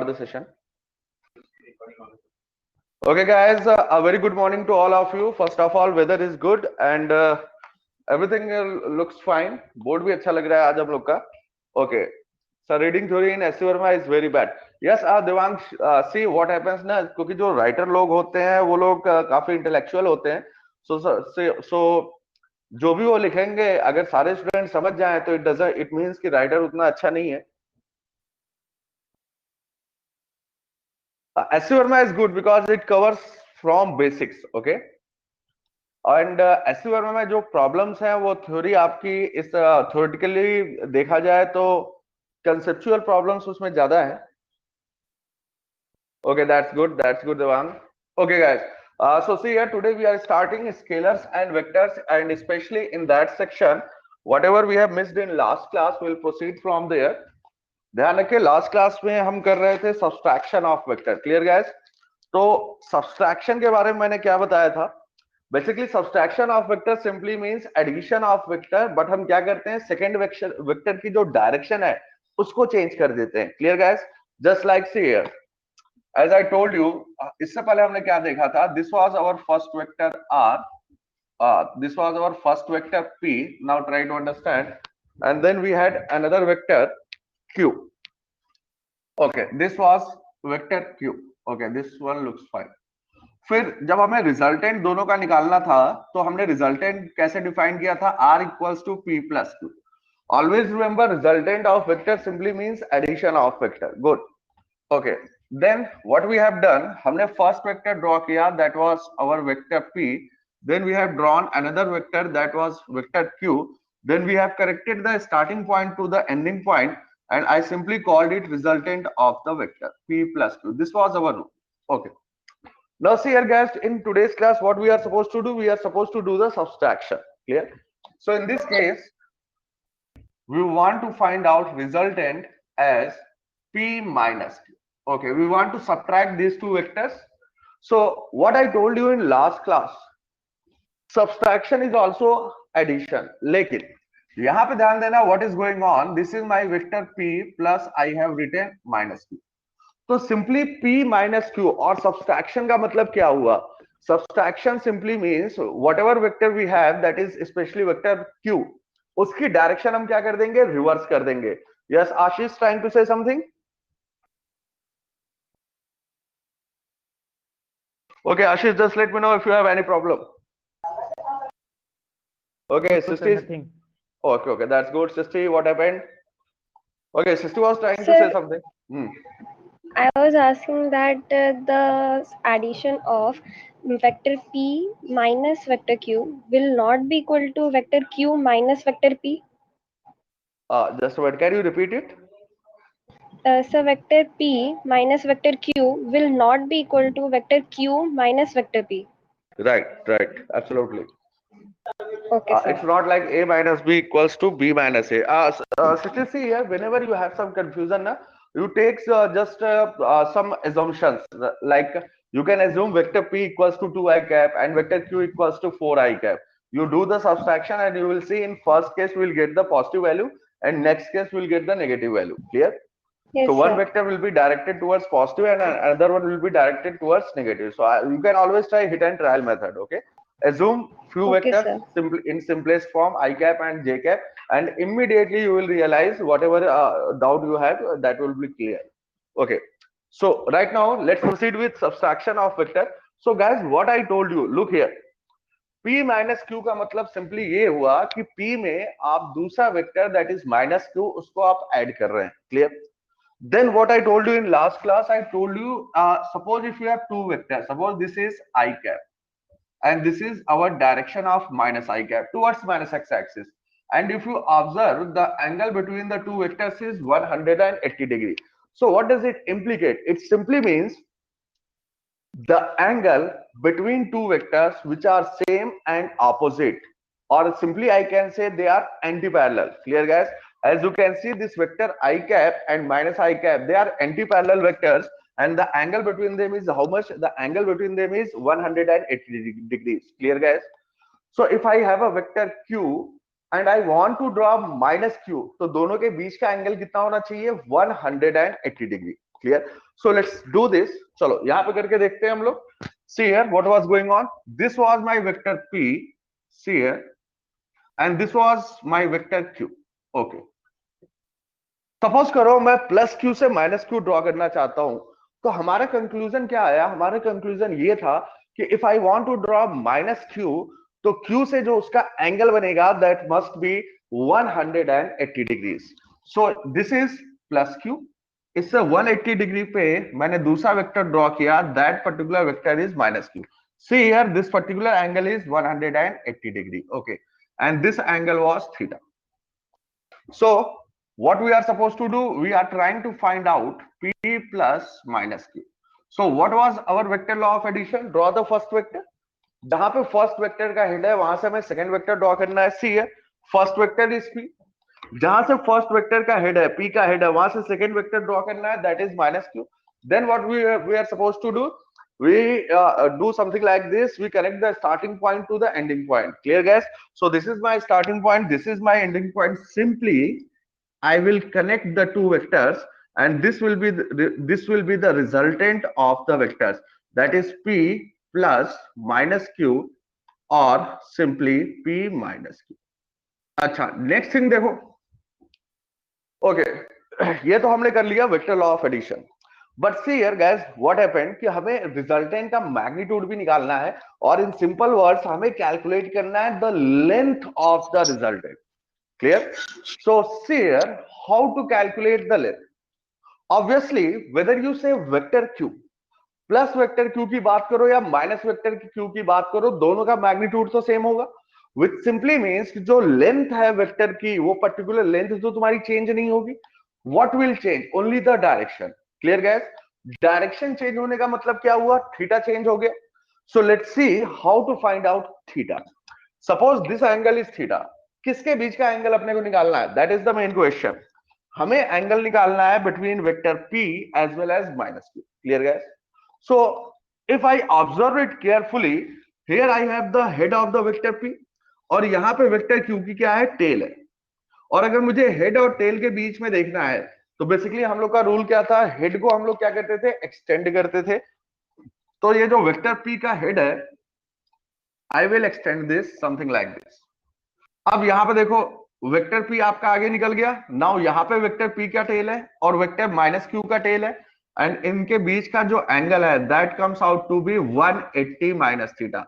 the session. Okay, guys, a very good morning to all of you. First of all, weather is good and everything looks fine. Board भी अच्छा लग रहा है आज हम लोग का. Okay, so reading theory in SC Verma is very bad. Yes, Devansh, see what happens ना, क्योंकि जो writer लोग होते हैं वो लोग काफी intellectual होते हैं. So जो भी वो लिखेंगे अगर सारे स्टूडेंट समझ जाएं तो इट मीन्स कि राइटर उतना अच्छा नहीं है. SC Verma is good because it covers from basics, okay? And SC Verma में जो प्रॉब्लम्स हैं वो थ्योरी आपकी इस थ्योरेटिकली देखा जाए तो कंसेप्चुअल प्रॉब्लम्स उसमें ज्यादा है. Okay, that's good, Devang. Okay, guys, so see here today we are starting scalars and vectors, and especially in that section whatever we have missed in last class we'll proceed from there. ध्यान रखिए last class में हम कर रहे थे subtraction of vector. Clear guys? तो subtraction के बारे में मैंने क्या बताया था? Basically subtraction of vector simply means addition of vector, but हम क्या करते हैं सेकंड वेक्टर की जो डायरेक्शन है उसको चेंज कर देते हैं. Clear guys? Just like see here as I told you, इससे पहले हमने क्या देखा था? This was our first vector r, this was our first vector p. Now try to understand. And then we had another vector q. Okay, this was vector q. Okay, this one looks fine. फिर जब हमें resultant दोनों का निकालना था तो हमने resultant कैसे डिफाइन किया था? r equals to p plus q. Always remember resultant of vector simply means addition of vector. Good. Okay, then what we have done, हमने फर्स्ट वेक्टर ड्रॉ किया, that was our vector p. Then we have drawn another vector, that was vector q. Then we have corrected the starting point to the ending point, and I simply called it resultant of the vector p plus q. This was our rule. Okay. Now see here guys, in today's class what we are supposed to do? We are supposed to do the subtraction. Clear? So in this case, we want to find out resultant as p minus q. Okay, we want to subtract these two vectors. So what I told you in last class, subtraction is also addition. लेकिन यहाँ पे ध्यान देना, what is going on? This is my vector p plus I have written minus q. तो simply p minus q और subtraction का मतलब क्या हुआ? Subtraction simply means whatever vector we have, that is specially vector q, उसकी direction हम क्या कर देंगे? रिवर्स कर देंगे. Yes, Ashish trying to say something? Okay Ashish, just let me know if you have any problem. Okay Sisti, okay, that's good. Sisti, what happened? Okay, Sisti was trying to say something. I was asking that the addition of vector p minus vector q will not be equal to vector q minus vector p. Just a minute, can you repeat it? So vector p minus vector q will not be equal to vector q minus vector p. Right, absolutely. Okay, sir. It's not like a minus b equals to b minus a. Sisti, see here, whenever you have some confusion, you take just some assumptions. Like you can assume vector p equals to 2i cap and vector q equals to 4i cap. You do the subtraction and you will see in first case we will get the positive value and next case we will get the negative value. Clear? Yes, so one sir. vector will be directed towards positive and another one will be directed towards negative. So you can always try hit and trial method. Okay, assume few Okay, vectors sir. in simplest form I cap and j cap, and immediately you will realize whatever doubt you have, that will be clear. Okay, so right now let's proceed with subtraction of vector. So guys, what I told you, look here, p minus q का मतलब simply ये हुआ कि p में आप दूसरा vector that is minus q उसको आप ऐड कर रहे हैं. Clear? Then what I told you in last class, I told you, suppose if you have two vectors, suppose this is I cap and this is our direction of minus I cap towards minus x axis, and if you observe the angle between the two vectors is 180 degree. So what does it implicate? It simply means the angle between two vectors which are same and opposite, or simply I can say they are anti-parallel. Clear guys? As you can see, this vector I cap and minus I cap, they are anti-parallel vectors, and the angle between them is how much? The angle between them is 180 degrees. Clear guys? So if I have a vector q and I want to draw minus q, तो दोनों के बीच का angle कितना होना चाहिए? 180 degree. Clear? So let's do this. चलो यहां पे करके देखते हैं हम लोग. सी here what was going on. This was my vector p. See here. And this was my vector q. Okay. Suppose करो मैं प्लस क्यू से माइनस क्यू ड्रॉ करना चाहता हूं. तो हमारा कंक्लूजन क्या आया? हमारा कंक्लूजन ये था कि if I want to draw minus q, तो क्यू से जो उसका एंगल बनेगा that must be 180 degrees. So this is plus q. इससे 180 डिग्री पे मैंने दूसरा वेक्टर ड्रॉ किया. That particular vector is minus q. See here this particular angle is 180 degree. Okay. And this angle was theta. So what we are supposed to do? We are trying to find out p plus minus q. So what was our vector law of addition? Draw the first vector. जहां पे first vector का head है वहां से हमें second vector draw करना है. सी है फर्स्ट वेक्टर इज p. जहां से फर्स्ट वेक्टर का हेड है, p का हेड है, वहां से सेकंड वेक्टर ड्रॉ करना है, that is minus q. Then what we are supposed to do? We do something like this. We connect the starting point to the ending point. Clear, guys? So this is my starting point, this is my ending point. Simply I will connect the two vectors, and this will be the resultant of the vectors, that is p plus minus q, or simply p minus q. अच्छा, next thing देखो. Okay, ये तो हमने कर लिया vector law of addition. But see here guys what happened कि हमें resultant का मैग्नीट्यूड भी निकालना है, और इन सिंपल वर्ड्स हमें कैलकुलेट करना है the length of the resultant. Clear? So see here how to calculate the length. Obviously, whether you say vector q plus vector q की बात करो या माइनस वेक्टर q की बात करो, दोनों का मैग्नीट्यूड तो सेम होगा. विच सिंपली मीन्स जो लेंथ है वेक्टर की, वो पर्टिकुलर लेंथ तो तुम्हारी चेंज नहीं होगी. What will change? Only the direction. Clear guys? Direction change होने का मतलब क्या हुआ? थीटा चेंज हो गया. So let's see how to find out theta. Suppose this angle is theta. किसके बीच का एंगल अपने को निकालना है? That is the main question. हमें एंगल निकालना है between vector p as well as minus q. Clear guys? So if I observe it carefully, here I have the head of the vector p, और यहां पे vector q की क्या है? Tell है. और अगर मुझे हेड और टेल के बीच में देखना है, तो बेसिकली हम लोग का रूल क्या था? हेड को हम लोग क्या करते थे? एक्सटेंड करते थे. तो ये जो वेक्टर p का हेड है, I will extend this something like this. अब यहां पे देखो, वेक्टर p आपका आगे निकल गया. नाउ यहां पे वेक्टर p का टेल है और वेक्टर माइनस q का टेल है, एंड इनके बीच का जो एंगल है that comes out to be 180 minus theta.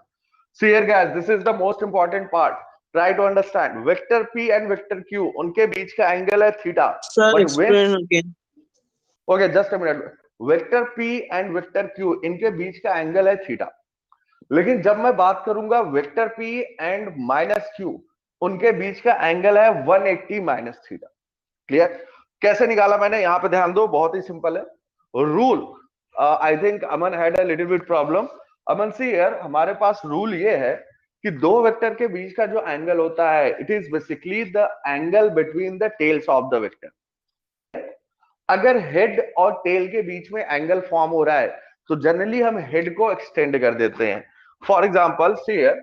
See here guys, this is the most important part. Try to understand. Vector p and vector q, उनके बीच का एंगल है theta. Sir, But explain again. okay, just a minute. Vector p and vector q, इनके बीच का angle है theta. लेकिन जब मैं बात करूंगा vector p and minus q, उनके बीच का एंगल है 180 माइनस थीटा. क्लियर? कैसे निकाला मैंने? यहां पे ध्यान दो, बहुत ही सिंपल है rule. I think Aman had a little bit problem. Aman see here, हमारे पास रूल ये है कि दो वेक्टर के बीच का जो एंगल होता है, it is basically the angle between the tails of the vector. अगर हेड और टेल के बीच में एंगल फॉर्म हो रहा है, तो जनरली हम हेड को एक्सटेंड कर देते हैं. For example see here,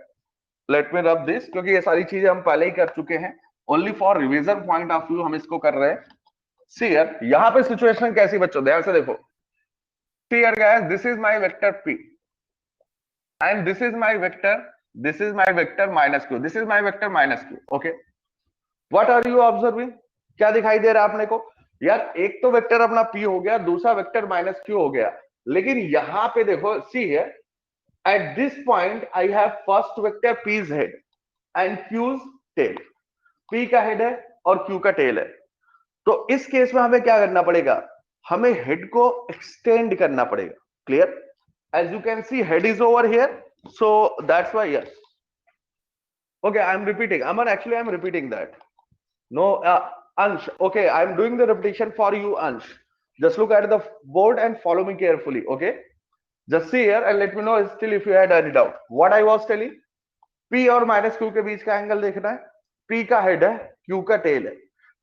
let me rub this, क्योंकि ये सारी चीजें हम पहले ही कर चुके हैं. Only for revision point of view हम इसको कर रहे हैं. सी हियर, यहां पे सिचुएशन कैसी बच्चों? ध्यान से देखो. See here guys, this is my vector p and this is my vector minus q. This is my vector minus q. Okay, what are you observing? क्या दिखाई दे रहा है अपने को? यार एक तो वेक्टर अपना p हो गया, दूसरा वेक्टर माइनस q हो गया. लेकिन यहां पे देखो, see here, at this point I have first vector p's head and q's tail. p का हेड है और q का टेल है. तो इस केस में हमें क्या करना पड़ेगा? हमें हेड को एक्सटेंड करना पड़ेगा. Clear? As you can see head is over here, so that's why yes. Okay, I am repeating. Aman, actually I am repeating that. No, Ansh. Okay, I am doing the repetition for you, Ansh. Just look at the board and follow me carefully. Okay, just see here and let me know still if you had any doubt. What I was telling, p और minus q के बीच का angle देखना है. p का head है, q का tail है.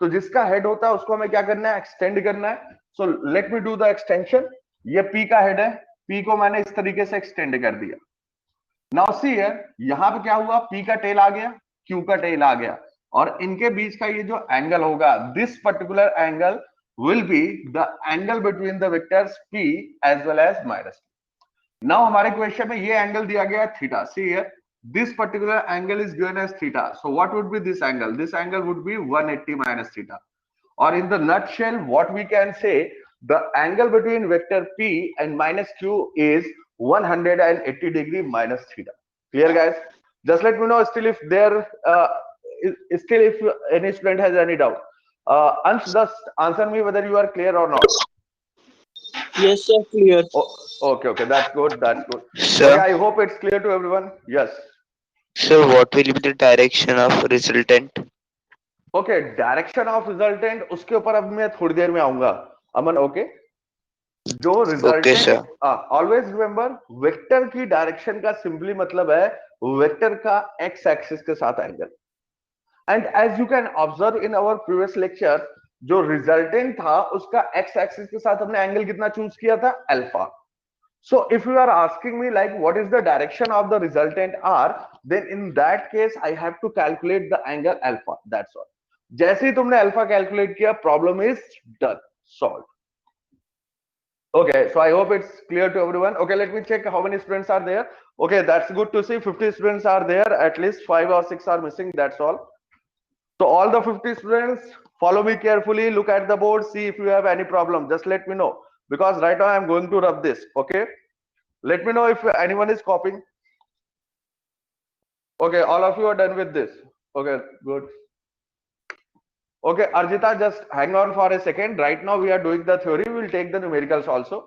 तो जिसका हेड होता है उसको हमें क्या करना है? एक्सटेंड करना है. So let me do the extension. ये p का हेड है, p को मैंने इस तरीके से एक्सटेंड कर दिया. नाउ सी हियर, यहां पे क्या हुआ? p का टेल आ गया, q का टेल आ गया, और इनके बीच का ये जो एंगल होगा, this particular angle will be the angle between the vectors P as well as minus. Now हमारे क्वेश्चन में ये एंगल दिया गया है theta. See here, this particular angle is given as theta. So what would be this angle? This angle would be 180 minus theta. Or in the nutshell, what we can say, the angle between vector P and minus Q is 180 degree minus theta. Clear, guys? Just let me know still if there still if any student has any doubt. Ansh, just answer me whether you are clear or not. Yes, sir, clear. Oh, okay, that's good, that's good. Sir, Okay, I hope it's clear to everyone. Yes. sir, what will be the direction of resultant? Okay, direction of resultant उसके ऊपर अब मैं थोड़ी देर में आऊंगा. Aman, okay. जो Okay, resultant, sir. Always remember, vector की डायरेक्शन का सिंपली मतलब है वेक्टर का एक्स एक्सिस के साथ एंगल. And as you can observe in our previous lecture, जो रिजल्टेंट था उसका एक्स एक्सिस के साथ हमने एंगल कितना चूज किया था? Alpha. So if you are asking me like what is the direction of the resultant R, then in that case I have to calculate the angle alpha. That's all. जैसे ही तुमने alpha calculate किया, problem is done, solve. Okay, so I hope it's clear to everyone. Okay, let me check how many students are there. Okay, that's good to see. 50 students are there. At least 5 or 6 are missing. That's all. So all the 50 students, follow me carefully. Look at the board. See if you have any problem. Just let me know, because right now I'm going to rub this. Okay. Let me know if anyone is copying. Okay, all of you are done with this. Okay, good. Okay, Arjita, just hang on for a second. Right now we are doing the theory. We will take the numericals also.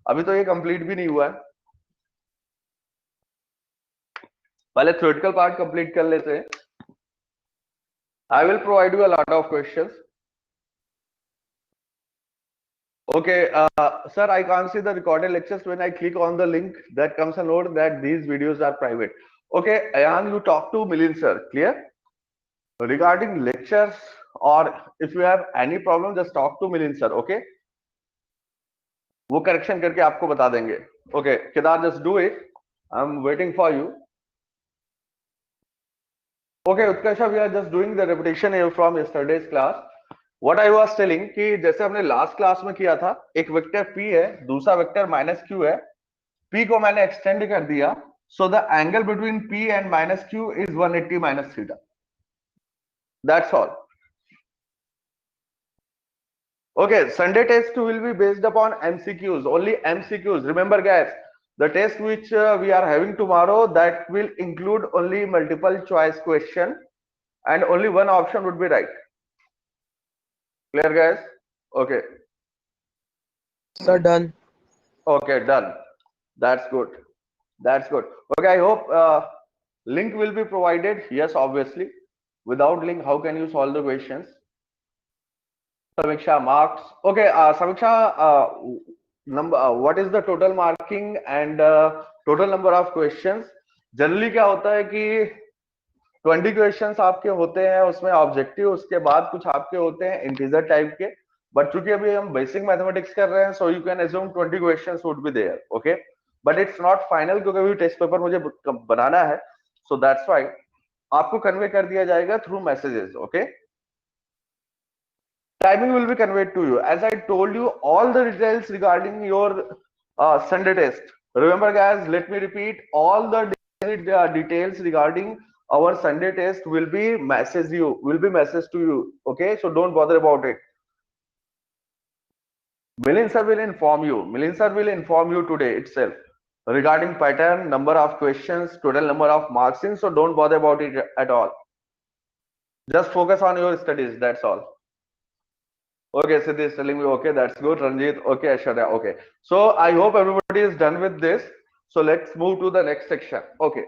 अभी तो ये complete भी नहीं हुआ है. पहले theoretical part complete कर लेते हैं. I will provide you a lot of questions. Okay, sir, I can't see the recorded lectures. When I click on the link, that comes a note that these videos are private. Okay, Ayan, you talk to Milind sir. Clear? Regarding lectures, or if you have any problem, just talk to Milind sir. Okay? वो correction करके आपको बता देंगे. Okay, Kedar, just do it. I'm waiting for you. Okay, Utkasha, we are just doing the repetition here from yesterday's class. What I was telling कि जैसे हमने last class में किया था, एक वेक्टर P है, दूसरा वेक्टर माइनस Q है. P को मैंने एक्सटेंड कर दिया. So the angle between P and minus Q is 180 minus theta. That's all. Okay, Sunday test will be based upon MCQs, only MCQs. Remember guys, the test which we are having tomorrow, that will include only multiple choice question and only one option would be right. Clear guys? Okay. Sir, done. Okay, done. That's good. That's good. Okay, I hope link will be provided. Yes, obviously. Without link, how can you solve the questions? Samiksha marks. Okay, Samiksha, what is the total marking and total number of questions? Generally क्या होता है कि 20 questions आपके होते हैं उसमें objective, उसके बाद कुछ आपके होते हैं इंटीजर टाइप के. बट चूंकि अभी हम बेसिक मैथमेटिक्स कर रहे हैं, so you can assume 20 questions would be there. Okay, but it's not final, क्योंकि अभी टेस्ट पेपर मुझे बनाना है. सो दैट्स व्हाई आपको कन्वे कर दिया जाएगा through messages. Okay, timing will be conveyed to you. As I told you, all the details regarding your Sunday test. Remember guys, let me repeat, all the details regarding our Sunday test will be messaged to you. Okay, so don't bother about it. Milind sir will inform you. Milind sir will inform you today itself regarding pattern, number of questions, total number of marks in. So don't bother about it at all. Just focus on your studies. That's all. Okay, Siddhi is telling me, okay, that's good. Ranjit, okay, Aishwarya, okay. So I hope everybody is done with this. So let's move to the next section. Okay.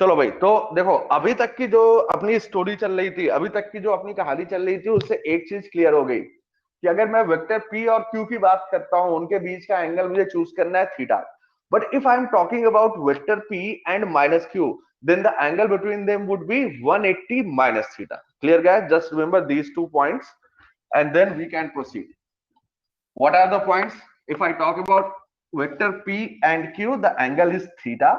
चलो भाई, तो देखो अभी तक की जो अपनी story चल रही थी, अभी तक की जो अपनी कहानी चल रही थी, उससे एक चीज क्लियर हो गई कि अगर मैं वेक्टर P और Q की बात करता हूं, उनके बीच का एंगल मुझे चूज करना है theta. But if I am talking about vector P and minus Q, then the angle between them would be 180 minus theta. Clear guys? Just remember these 2 points. And then we can proceed. What are the points? If I talk about vector P and Q, the angle is theta.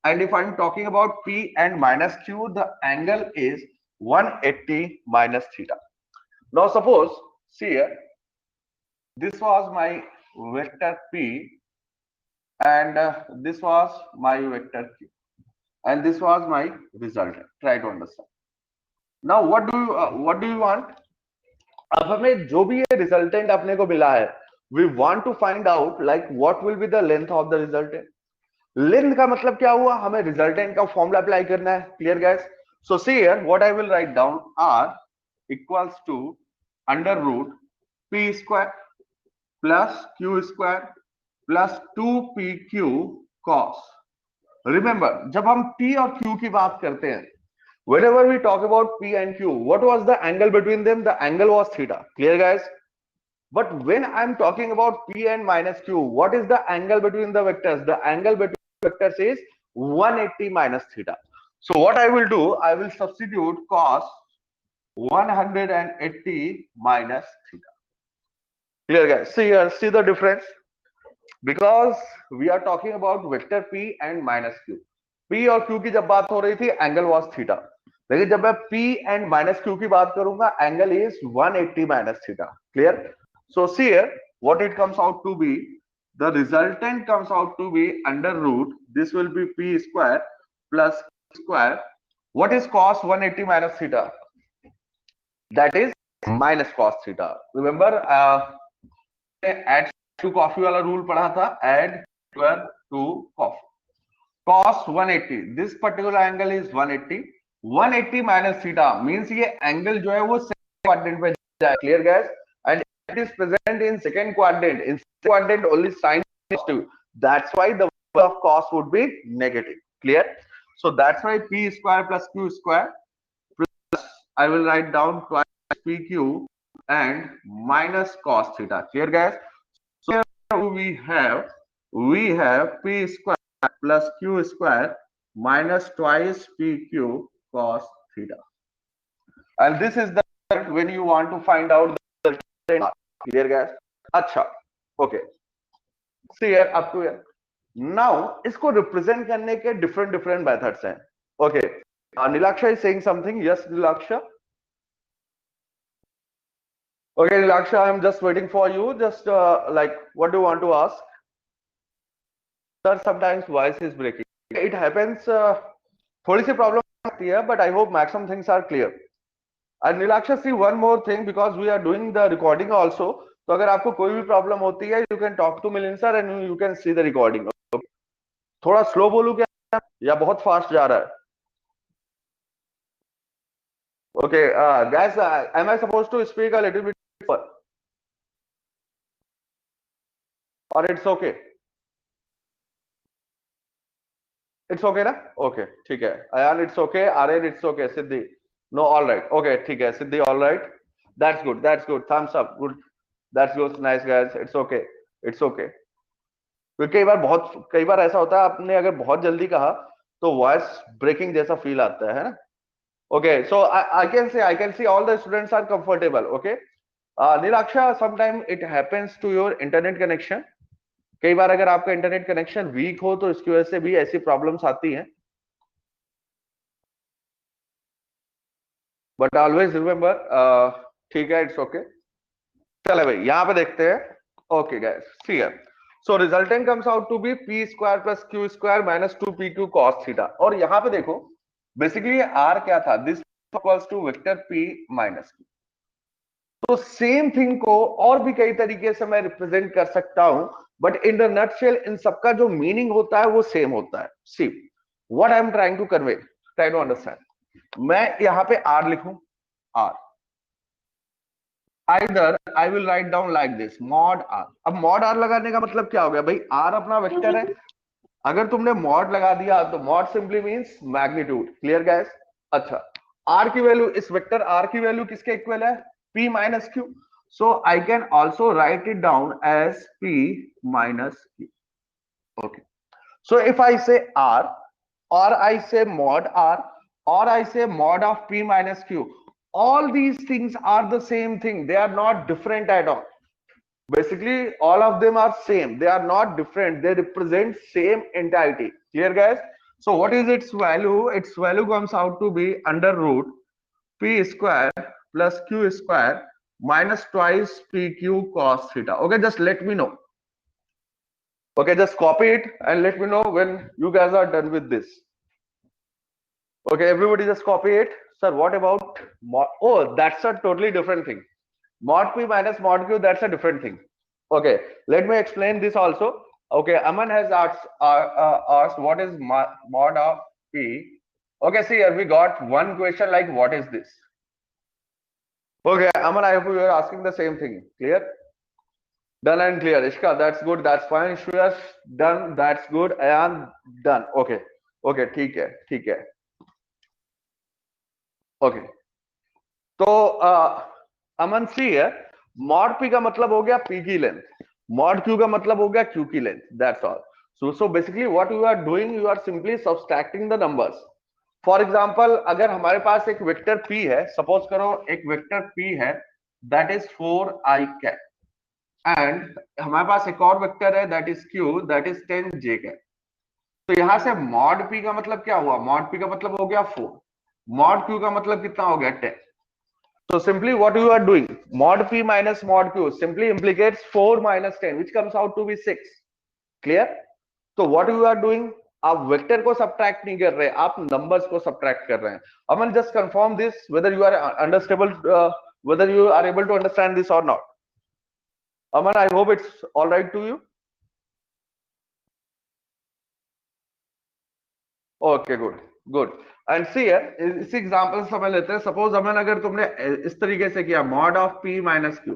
And if I'm talking about P and minus Q, the angle is 180 minus theta. Now suppose, see here, this was my vector P, and this was my vector Q, and this was my resultant. Try to understand. Now, what do you want? अब हमें जो भी ये resultant अपने को मिला है, we want to find out like what will be the length of the resultant. Length का मतलब क्या हुआ? हमें रिजल्टेंट का फॉर्मूला अप्लाई करना है. Clear guys? So see here what I will write down, r equals to under root p square plus q square plus 2pq cos. Remember, जब हम p और q की बात करते हैं, whenever we talk about p and q, what was the angle between them? The angle was theta. Clear guys? But when I'm talking about p and minus q, what is the angle between the vectors? The angle between the vectors is 180 minus theta. So what I will do, I will substitute cos 180 minus theta. Clear guys? See here, see the difference? Because we are talking about vector p and minus q. p और q की जब बात हो रही थी, angle was theta. लेकिन जब मैं p and minus q की बात करूंगा, angle is 180 minus theta. Clear? So see here, what it comes out to be, the resultant comes out to be under root, this will be p square plus q square. What is cos 180 minus theta? That is minus cos theta. Remember, add to coffee वाला rule पढ़ा था, add square to coffee. Cos 180, this particular angle is 180. 180 minus theta means ये angle जो है वो second quadrant पे जाए. Clear guys? And it is present in second quadrant. In second quadrant only sign is positive. That's why the value of cos would be negative. Clear? So that's why p square plus q square plus I will write down twice pq and minus cos theta. Clear guys? So here we have p square plus q square minus twice pq cos theta. And this is the when you want to find out the resultant. Clear guys? अच्छा, okay. See here, up to here. Now इसको represent करने के different methods हैं. Okay. Nilaksha is saying something. Yes, Nilaksha. Okay, Nilaksha, I'm just waiting for you. Just like, what do you want to ask? Sir, sometimes voice is breaking. It happens. थोड़ी सी problem आती है, but I hope maximum things are clear. And Nilaksha, see one more thing, because we are doing the recording also. तो अगर आपको कोई भी problem होती है, you can talk to Milind sir and you can see the recording. Okay. थोड़ा slow बोलूं क्या या बहुत फास्ट जा रहा है? Okay, guys, am I supposed to speak a little bit more? Or it's okay? It's okay ना? Okay, ठीक है. Ayan, it's okay. Aryan, it's okay. Siddhi, no, all right. Okay, ठीक है. Siddhi, all right. That's good. That's good. Thumbs up. Good. That's good. Nice guys. It's okay. It's okay. क्योंकि कई बार ऐसा होता है, आपने अगर बहुत जल्दी कहा तो वॉइस ब्रेकिंग जैसा फील आता है ना? Okay, so I can see all the students are comfortable. Okay, Nilaksha, sometimes it happens to your internet connection. कई बार अगर आपका इंटरनेट कनेक्शन वीक हो तो इसकी वजह से भी ऐसी प्रॉब्लम्स आती हैं. बट ऑलवेज रिमेंबर, ठीक है, इट्स ओके. चले भाई, यहां पे देखते हैं. Okay guys, see here. So resultant comes out to be p square plus q square minus 2pq cos theta. और यहां पे देखो, बेसिकली r क्या था? This equals to vector p minus q. तो सेम थिंग को और भी कई तरीके से मैं रिप्रेजेंट कर सकता हूं, बट इन द नटशेल इन सबका जो मीनिंग होता है वो सेम होता है. See what I am trying to convey, try to understand. मैं यहां पे r लिखूं, r. Either I will write down like this, mod r. अब mod r लगाने का मतलब क्या हो गया भाई? r अपना वेक्टर है. अगर तुमने mod लगा दिया तो mod simply means magnitude. Clear guys? अच्छा, r की वैल्यू, इस वेक्टर r की वैल्यू किसके इक्वल है? p minus q. So I can also write it down as p minus q. Okay. So if I say r, or I say mod r, or I say mod of p minus q, all these things are the same thing. They are not different at all. Basically, all of them are same. They are not different. They represent same entity. Clear guys? So what is its value? Its value comes out to be under root p square plus q square minus twice PQ cos theta. Okay, just let me know. Okay, just copy it and let me know when you guys are done with this. Okay, everybody just copy it. Sir, what about mod? Oh, that's a totally different thing. Mod P minus mod Q, that's a different thing. Okay, let me explain this also. Okay, Aman has asked what is mod of P. Okay, see here we got one question like what is this? Okay, Aman, I hope you are asking the same thing. Clear? Done and clear. Ishka, that's good. That's fine. Shreyash, done. That's good. And done. Okay. Okay, ठीक है, ठीक है. Okay. तो अमन सी है mod P का मतलब हो गया पी की लेंथ, मॉड क्यू का मतलब हो गया क्यू की length. That's all. So basically what you are doing, you are simply subtracting the numbers. For example अगर हमारे पास एक वेक्टर पी है, सपोज करो एक वेक्टर पी है that is 4i cap, and हमारे पास एक और वेक्टर है that is Q that is 10j cap. तो यहां से मॉड पी का मतलब क्या हुआ, मॉड पी का मतलब हो गया 4, मॉड क्यू का मतलब कितना हो गया 10. So simply what you are doing, mod p minus mod q simply implicates 4 minus 10 which comes out to be 6. Clear? So what you are doing, आप वेक्टर को सब्ट्रैक्ट नहीं कर रहे, आप नंबर्स को सब्ट्रैक्ट कर रहे हैं. Aman just confirm this whether you are understandable, whether you are able to understand this or not. Aman, I hope it's all right to you. Okay, good, good. And see है इस example समझ लेते हैं. Suppose अमन अगर तुमने इस तरीके से किया mod of p minus q,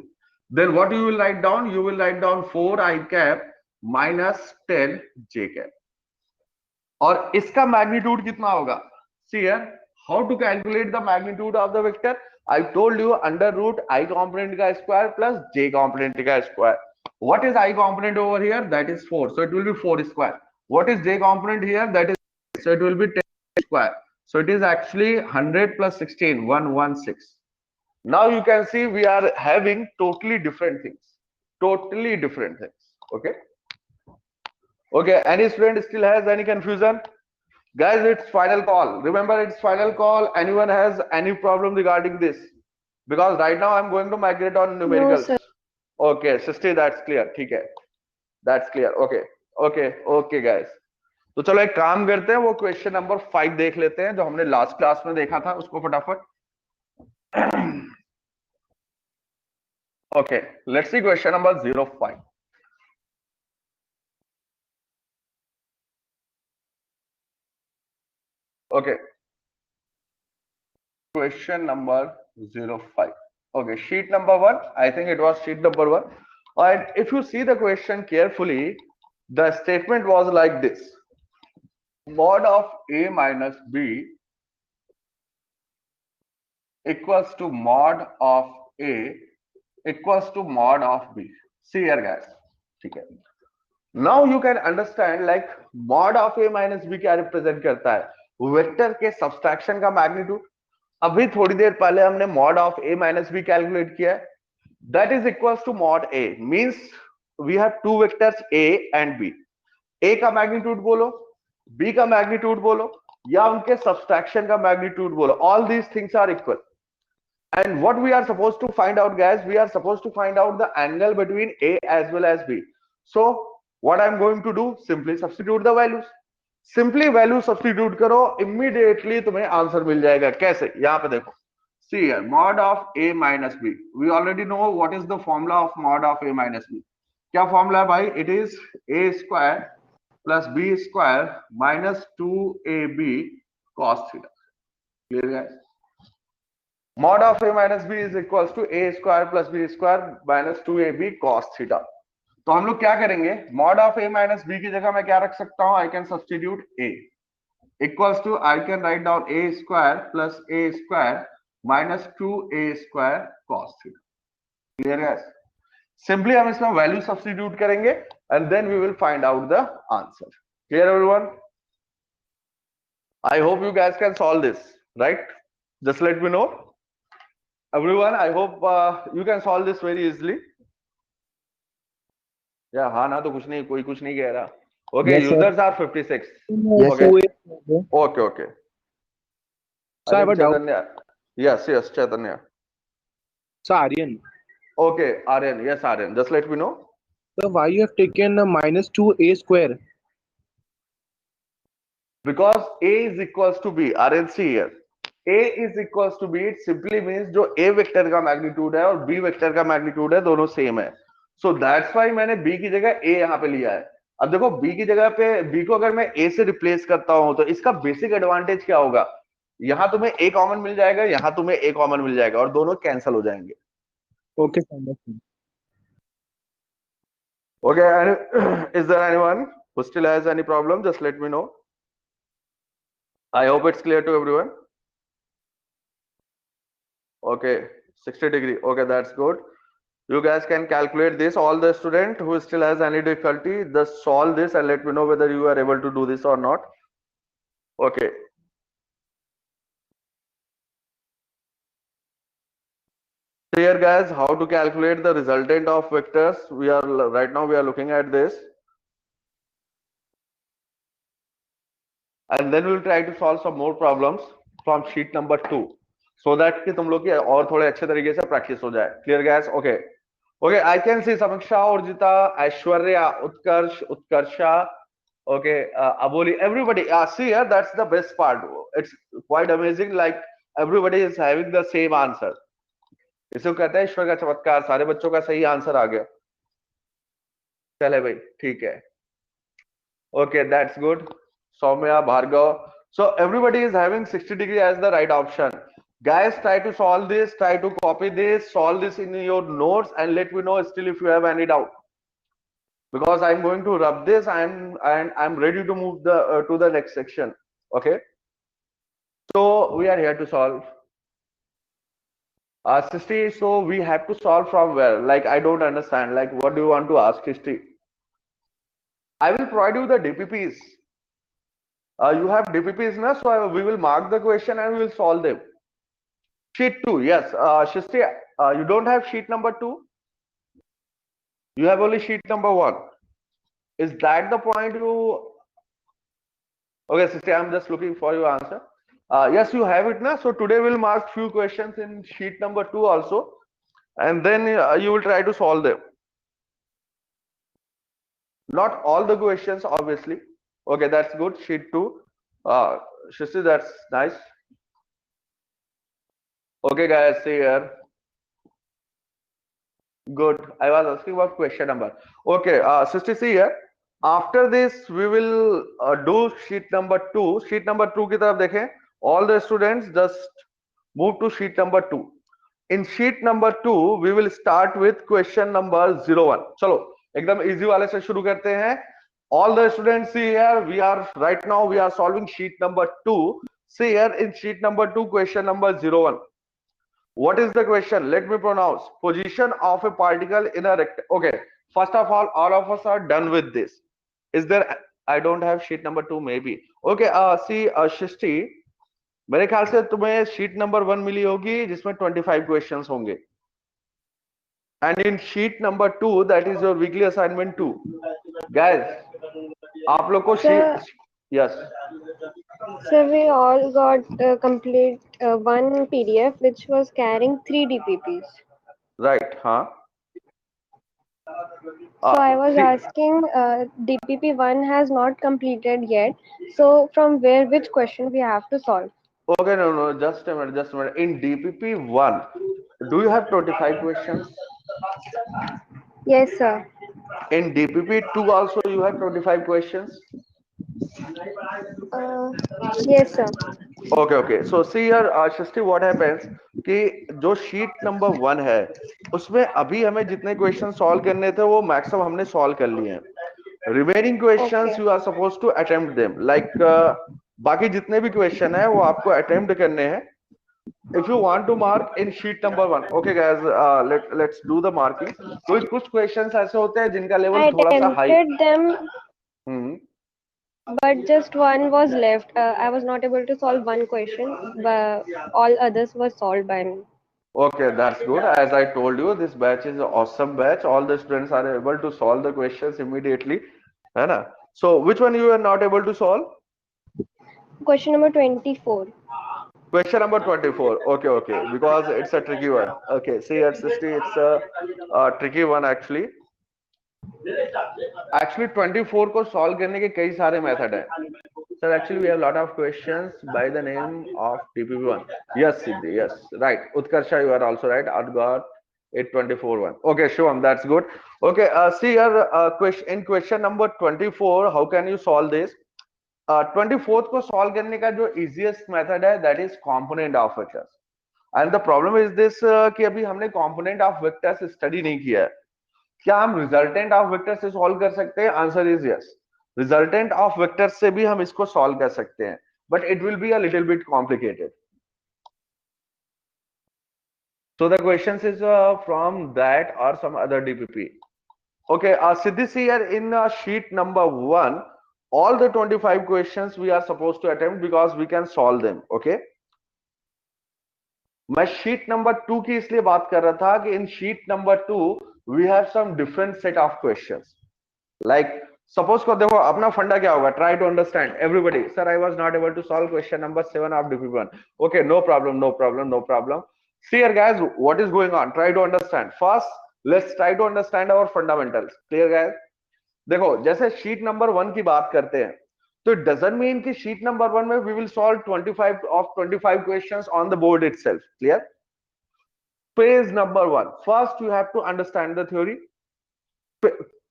then what you will write down, you will write down 4i cap minus 10j cap. और इसका मैग्नीट्यूड कितना होगा? See here how to calculate the magnitude of the vector. I told you under root i component का square plus j component का square. What is i component over here, that is 4, so it will be 4 square. What is j component here, that is, so it will be 10 square. So it is actually 100 plus 16, 116. Now you can see we are having totally different things. Totally different things. Okay. Okay. Any student still has any confusion? Guys, it's final call. Remember, it's final call. Anyone has any problem regarding this? Because right now I'm going to migrate on numericals. No, sir. Okay, Sisti, that's clear. ठीक है. That's clear. Okay. Okay. Okay, guys. तो चलो एक काम करते हैं, वो question number 5 देख लेते हैं जो हमने लास्ट क्लास में देखा था उसको फटाफट. Okay, let's see question number 05. Okay, question number 05. Okay, sheet number 1, I think it was sheet number 1. And if you see the question carefully, the statement was like this: mod of a minus b equals to mod of a equals to mod of b. See here guys, ठीक है. Now you can understand like mod of a minus b क्या represent करता है, vector के subtraction का magnitude. अभी थोड़ी देर पहले हमने mod of a minus b calculate किया है, that is equals to mod a, means we have two vectors a and b. a का मैग्नीट्यूड बोलो, b का मैग्नीट्यूड बोलो, या उनके सब्सट्रैक्शन का मैग्नीट्यूड बोलो. All these things are equal. And what we are supposed to find out guys, we are supposed to find out the angle between a as well as b. So what I'm going to do, simply substitute the values. Simply value substitute करो, immediately तुम्हें answer मिल जाएगा. कैसे? यहाँ पे देखो. See here, mod of a minus b. We already know what is the formula of mod of a minus b. क्या formula है भाई? It is a square plus b square minus 2ab cos theta. Clear guys? Mod of a minus b is equals to a square plus b square minus 2ab cos theta. तो हम लोग क्या करेंगे, mod of a minus b की जगह मैं क्या रख सकता हूं, I can substitute a equals to, I can write down a square plus a square minus 2a square cos theta. Clear guys? Simply हम इसमें वैल्यू सब्स्टिट्यूट करेंगे and then we will find out the answer. Clear everyone? I hope you guys can solve this, right? Just let me know. Everyone, I hope you can solve this very easily. Yeah, हाँ ना, तो कुछ नहीं, कोई कुछ नहीं कह रहा. Okay, Yes, sir. users are 56. Yes, Okay. sir. Okay, okay. So I have a doubt. Chaitanya. Yes, yes, Chaitanya. So Aryan, Okay, Aryan. Yes, Aryan. Just let me know. So why you have taken minus 2a square? Because A is equals to B. Aryan, see here. A is equals to B. It simply means जो A vector का magnitude है और B vector का magnitude है दोनों same है. So that's why मैंने B की जगह A यहाँ पे लिया है. अब देखो B की जगह पे B को अगर मैं A से रिप्लेस करता हूं तो इसका बेसिक एडवांटेज क्या होगा? यहाँ तुम्हें A कॉमन मिल जाएगा, यहाँ तुम्हें A कॉमन मिल जाएगा और दोनों कैंसिल हो जाएंगे. Okay, sir, understood. Okay, and is there anyone who still has any problem? Just let me know. I hope it's clear to everyone. Okay, 60 degree. Okay, that's good. You guys can calculate this. All the student who still has any difficulty, just solve this and let me know whether you are able to do this or not. Okay. So here guys, how to calculate the resultant of vectors? Right now we are looking at this. And then we'll try to solve some more problems from sheet number 2. So that कि तुम लोग की और थोड़े अच्छे तरीके से practice हो जाए. Clear guys? Okay. Okay, I can see Samiksha, Urjita, Aishwarya, Utkarsh, Utkarsha, okay, Aboli, everybody. See here, that's the best part. It's quite amazing. Like everybody is having the same answer. इसको कहते हैं ईश्वर का चमत्कार. सारे बच्चों का सही answer आ गया. चले भाई, ठीक है. Okay, that's good. Soumya, Bhargav. So everybody is having 60 degree as the right option. Guys, try to solve this, try to copy this, solve this in your notes and let me know still if you have any doubt. Because I'm going to rub this and I'm ready to move to the next section. Okay. So we are here to solve. Srishti, so we have to solve from where? Like I don't understand. Like what do you want to ask, Srishti? I will provide you the DPPs. You have DPPs now, so we will mark the question and we will solve them. Sheet 2, yes. Shrishti, you don't have sheet number 2? You have only sheet number 1. Is that the point you... Okay, Srishti, I'm just looking for your answer. Yes, you have it now. So today we'll mark few questions in sheet number 2 also. And then you will try to solve them. Not all the questions, obviously. Okay, that's good. Sheet 2. Shrishti, that's nice. Okay, guys, see here. Good. I was asking about question number. Okay, Srishti, see here. After this, we will do sheet number 2. Sheet number 2 की तरफ देखें. All the students just move to sheet number 2. In sheet number 2, we will start with question number 01. चलो, एकदम easy वाले से शुरू करते हैं. All the students see here. Right now we are solving sheet number 2. See here in sheet number 2, question number 01. What is the question? Let me pronounce. Position of a particle in a rectangle. Okay. First of all of us are done with this. Is there? I don't have sheet number 2 maybe. Okay. See, Shishti, मेरे ख्याल से तुम्हें sheet number 1 मिली होगी जिसमें 25 questions होंगे. And in sheet number 2, that is your weekly assignment 2. Guys, आप लोग को sheet. Yes. So we all got complete one PDF which was carrying 3 DPPs. Right. Huh? So I was asking, DPP 1 has not completed yet. So from where, which question we have to solve? Okay, no, just a minute. In DPP 1, do you have 25 questions? Yes, sir. In DPP 2 also you have 25 questions? Yes, sir. Okay. So see here, Shristi, what happens कि जो sheet number 1 है उसमें अभी हमें जितने questions solve करने थे वो maximum हमने solve कर लिए हैं. Remaining questions Okay. you are supposed to attempt them. Like बाकी जितने भी question है वो आपको attempt करने हैं. If you want to mark in sheet number 1, okay guys, let's do the marking. कुछ questions ऐसे होते हैं जिनका level I थोड़ा सा high. attempted them, but just one was left. I was not able to solve one question, but all others were solved by me. Okay, that's good. As I told you, this batch is an awesome batch. All the students are able to solve the questions immediately. है ना? So which one you are not able to solve? Question number 24. Question number 24. Okay, because it's a tricky one. Okay, see at 60, it's a tricky one actually. Actually 24 को solve करने के कई सारे method है. Sir, actually we have a lot of questions by the name of DPP1. Yes, Siddhi, yes, right. Utkarsha, you are also right. I got 824 one. Okay, Shivam, that's good. Okay, see here, in question number 24, how can you solve this? 24th को solve करने का जो easiest method है, that is component of vectors. And the problem is this कि अभी हमने component of vectors study नहीं किया है. क्या हम रिजल्टेंट ऑफ वेक्टर से सॉल्व कर सकते हैं? Answer is yes. Resultant of vector से भी हम इसको सॉल्व कर सकते हैं, but it will be a little bit complicated. So the questions is from that or some other DPP. Okay, Siddhi, here in sheet number 1, all the 25 questions we are supposed to attempt because we can solve them. Okay. मैं sheet number 2 की इसलिए बात कर रहा था कि in sheet number 2 we have some different set of questions. Like suppose को देखो अपना फंडा क्या होगा? Try to understand. Everybody, sir, I was not able to solve question number 7 of DP1. Okay, no problem. See here, guys, what is going on? Try to understand. First, let's try to understand our fundamentals. Clear, guys? देखो, जैसे sheet number 1 की बात करते हैं, तो it doesn't mean कि sheet number 1 में we will solve 25 of 25 questions on the board itself. Clear? Phase number 1. First, you have to understand the theory.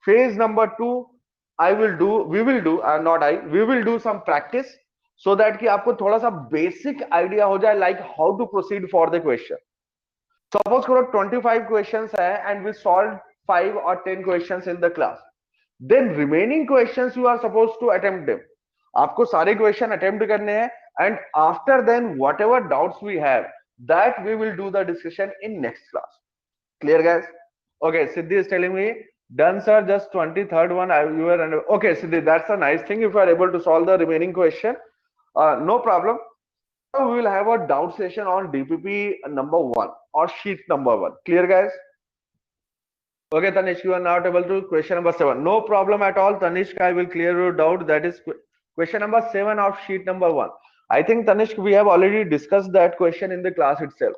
Phase number 2, we will do some practice so that कि आपको थोड़ा सा basic idea हो जाए like how to proceed for the question. Suppose करो 25 questions है and we solved 5 or 10 questions in the class. Then remaining questions you are supposed to attempt them. आपको सारे question attempt करने हैं and after then whatever doubts we have, that we will do the discussion in next class. Clear, guys? Okay, Siddhi is telling me, done, sir, just 23rd one. You were okay, Siddhi, that's a nice thing. If you are able to solve the remaining question, no problem. So we will have a doubt session on DPP number 1 or sheet number 1. Clear, guys? Okay, Tanishk, you are not able to question number 7. No problem at all, Tanishk. I will clear your doubt. That is question number 7 of sheet number 1. I think, Tanishk, we have already discussed that question in the class itself.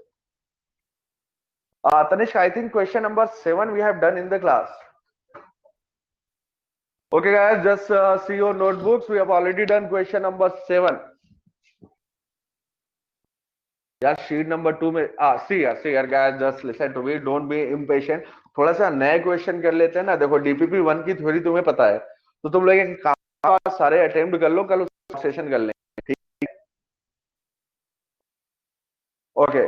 Tanishk, I think question number 7 we have done in the class. Okay, guys, just see your notebooks. We have already done question number 7. Yeah, sheet number 2 में see here, guys, just listen to me. Don't be impatient. थोड़ा सा नए question कर लेते हैं ना. देखो DPP 1 की थ्योरी तुम्हें पता है, तो तुम लोग एक काम सारे अटेम्प्ट कर लो, कल सेशन कर लेंगे. ठीक. Okay,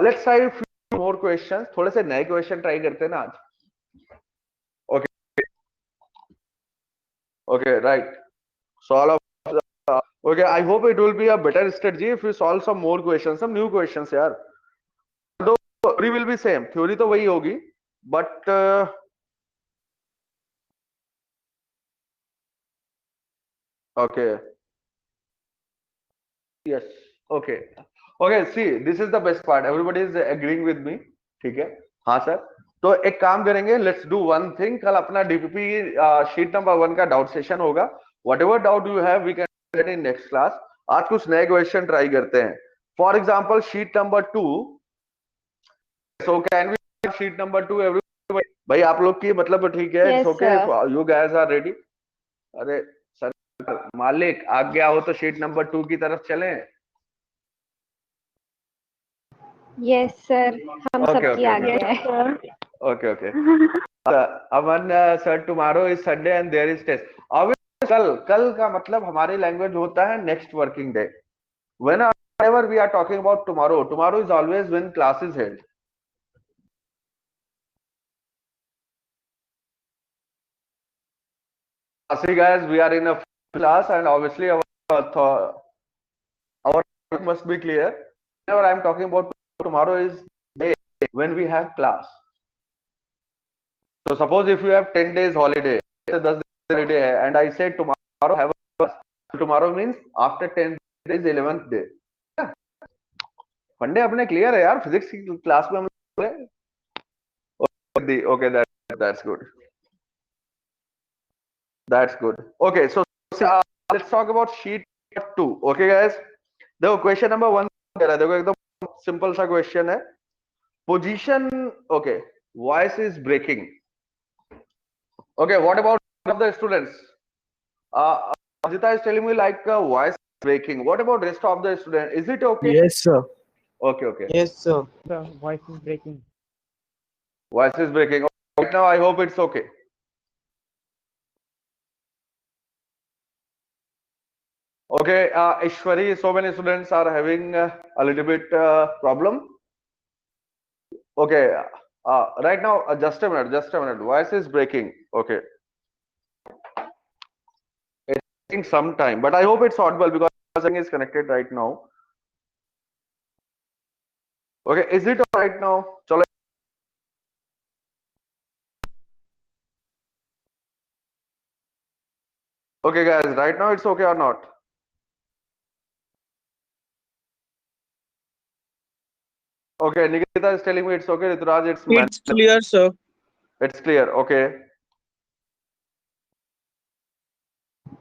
let's try few more questions. थोड़े से नए क्वेश्चन ट्राई करते हैं ना आज. Okay, right. Solve. Okay, I hope it will be a better strategy if we solve some more questions, some new questions, यार. Though theory will be same, theory तो वही होगी, but okay. Yes. Okay. See, this is the best part. Everybody is agreeing with me. ठीक है? हाँ sir. तो एक काम करेंगे. Let's do one thing. कल अपना DPP sheet number 1 का doubt session होगा. Whatever doubt you have, we can get in next class. आज कुछ नए क्वेश्चन ट्राई करते हैं. For example, sheet number 2. So can we sheet number 2? Everybody, भाई आप लोग की मतलब ठीक है. Yes, it's okay. sir. You guys are ready. अरे सर मालिक आ गया हो तो sheet number 2 की तरफ चलें. Yes, sir. हम Okay, सबकी okay, आ okay. गया है. Okay. Aman, sir, tomorrow is Sunday and there is test. कल का मतलब हमारी लैंग्वेज होता है next working day. Whenever we are talking about tomorrow is always when class is held. See, guys, we are in a class and obviously our must be clear. Whenever I am talking about tomorrow is day when we have class. So suppose if you have 10 days holiday, 10 days holiday and I say tomorrow have a class. Tomorrow means after 10 days 11th day. फंडे अपने clear है यार. Physics की class में हम okay, that's good. That's good. Okay, so let's talk about sheet 2. Okay, guys. देखो question number 1 कह रहा है, देखो एकदम सिंपल सा क्वेश्चन है. Position, okay, voice is breaking. Okay, what about of the students? Ajita is telling me like voice breaking. What about rest of the student? Is it okay? Yes, sir. Okay, okay. Yes, sir. The voice is breaking. Voice is breaking. Right now, I hope it's okay. Okay, Ishwari, so many students are having a little bit problem. Okay, right now, just a minute, just a minute. Voice is breaking. Okay. It's taking some time, but I hope it's audible because everything is connected right now. Okay, is it all right now? Chalo. Okay, guys, right now it's okay or not? Okay, Nikita is telling me it's okay. Rituraj, It's clear, sir. it's clear. Okay.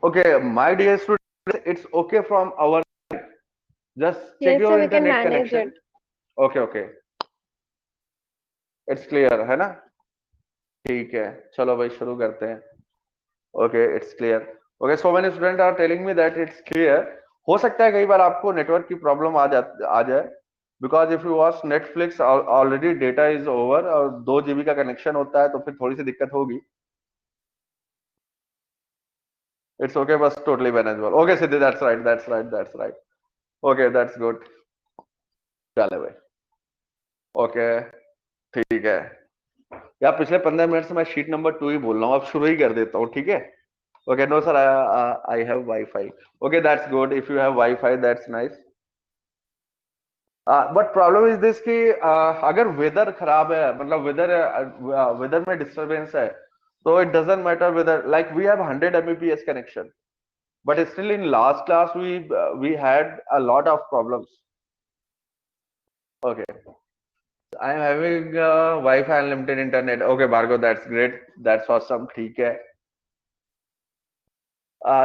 Okay, my dear students, it's okay from our side. Just check Yes, your sir, we can internet manage connection. it. Okay, okay. It's clear, है ना? ठीक है. चलो भाई शुरू करते हैं. Okay, it's clear. Okay, so many students are telling me that it's clear. हो सकता है कई बार आपको नेटवर्क की प्रॉब्लम आ जाए. Because if you watch Netflix, already data is over और 2 GB का कनेक्शन होता है तो फिर थोड़ी सी दिक्कत होगी. It's okay, but totally manageable. Okay, Siddhi, that's right, that's right, that's right. Okay, that's good. चले भाई. Okay, ठीक है. यार पिछले 15 मिनट से मैं शीट नंबर 2 ही बोल रहा हूँ, अब शुरू ही कर देता हूँ, ठीक है? Okay, no sir, I have Wi-Fi. Okay, that's good. If you have Wi-Fi, that's nice. But problem is this कि अगर वेदर खराब है, मतलब वेदर में डिस्टरबेंस है, तो it doesn't matter whether like we have 100 Mbps connection, but still in last class we had a lot of problems. Okay, I am having Wi-Fi unlimited internet. Okay, Bhargav, that's great. That's awesome. ठीक है.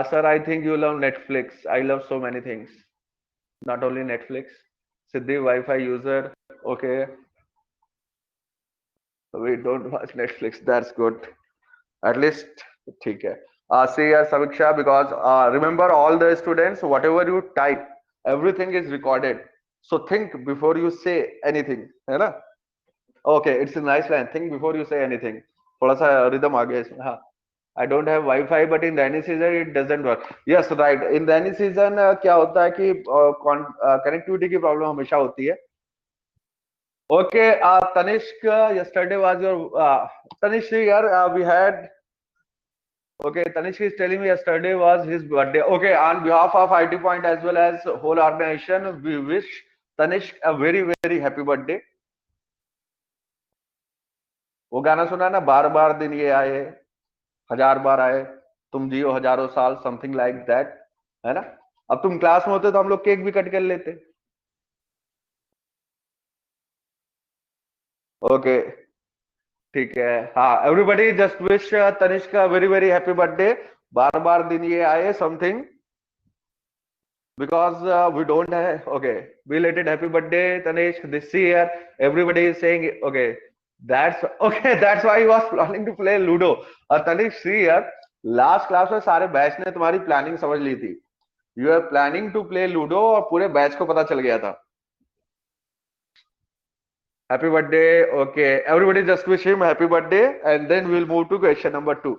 Sir, I think you love Netflix. I love so many things. Not only Netflix. Siddhi, Wi-Fi user. Okay. We don't watch Netflix. That's good. At least, ठीक है. See here, Samiksha, because remember all the students, whatever you type, everything is recorded. So think before you say anything. है ना? Okay, it's a nice line. Think before you say anything. थोड़ा सा rhythm आ गया इसमें. हाँ. I don't have Wi-Fi, but in rainy season it doesn't work. Yes, right. In rainy season क्या होता है कि connectivity की problem हमेशा होती है. Okay, Tanishk, yesterday was your Tanishk here. We had. Okay, Tanishk is telling me yesterday was his birthday. Okay, on behalf of IT Point as well as whole organization, we wish Tanishk a very very happy birthday. वो गाना सुना ना, बार बार दिन ये आए, हजार बार आए, तुम जियो हजारों साल, समथिंग लाइक दैट, है ना? अब तुम क्लास में होते तो हम लोग केक भी कट कर लेते. ओके, ठीक है. हाँ, एवरीबॉडी जस्ट विश तनिष्क का वेरी वेरी हैप्पी बर्थडे. बार बार दिन ये आए, something, because we don't have. Okay, belated happy birthday Tanishk this year. Everybody is saying okay, that's okay. That's why he was planning to play Ludo. Tanishk, see here, last class में सारे batch ने तुम्हारी planning समझ ली थी. You are planning to play Ludo और पूरे batch को पता चल गया था. Happy birthday. Okay, everybody just wish him happy birthday and then we'll move to question number 2.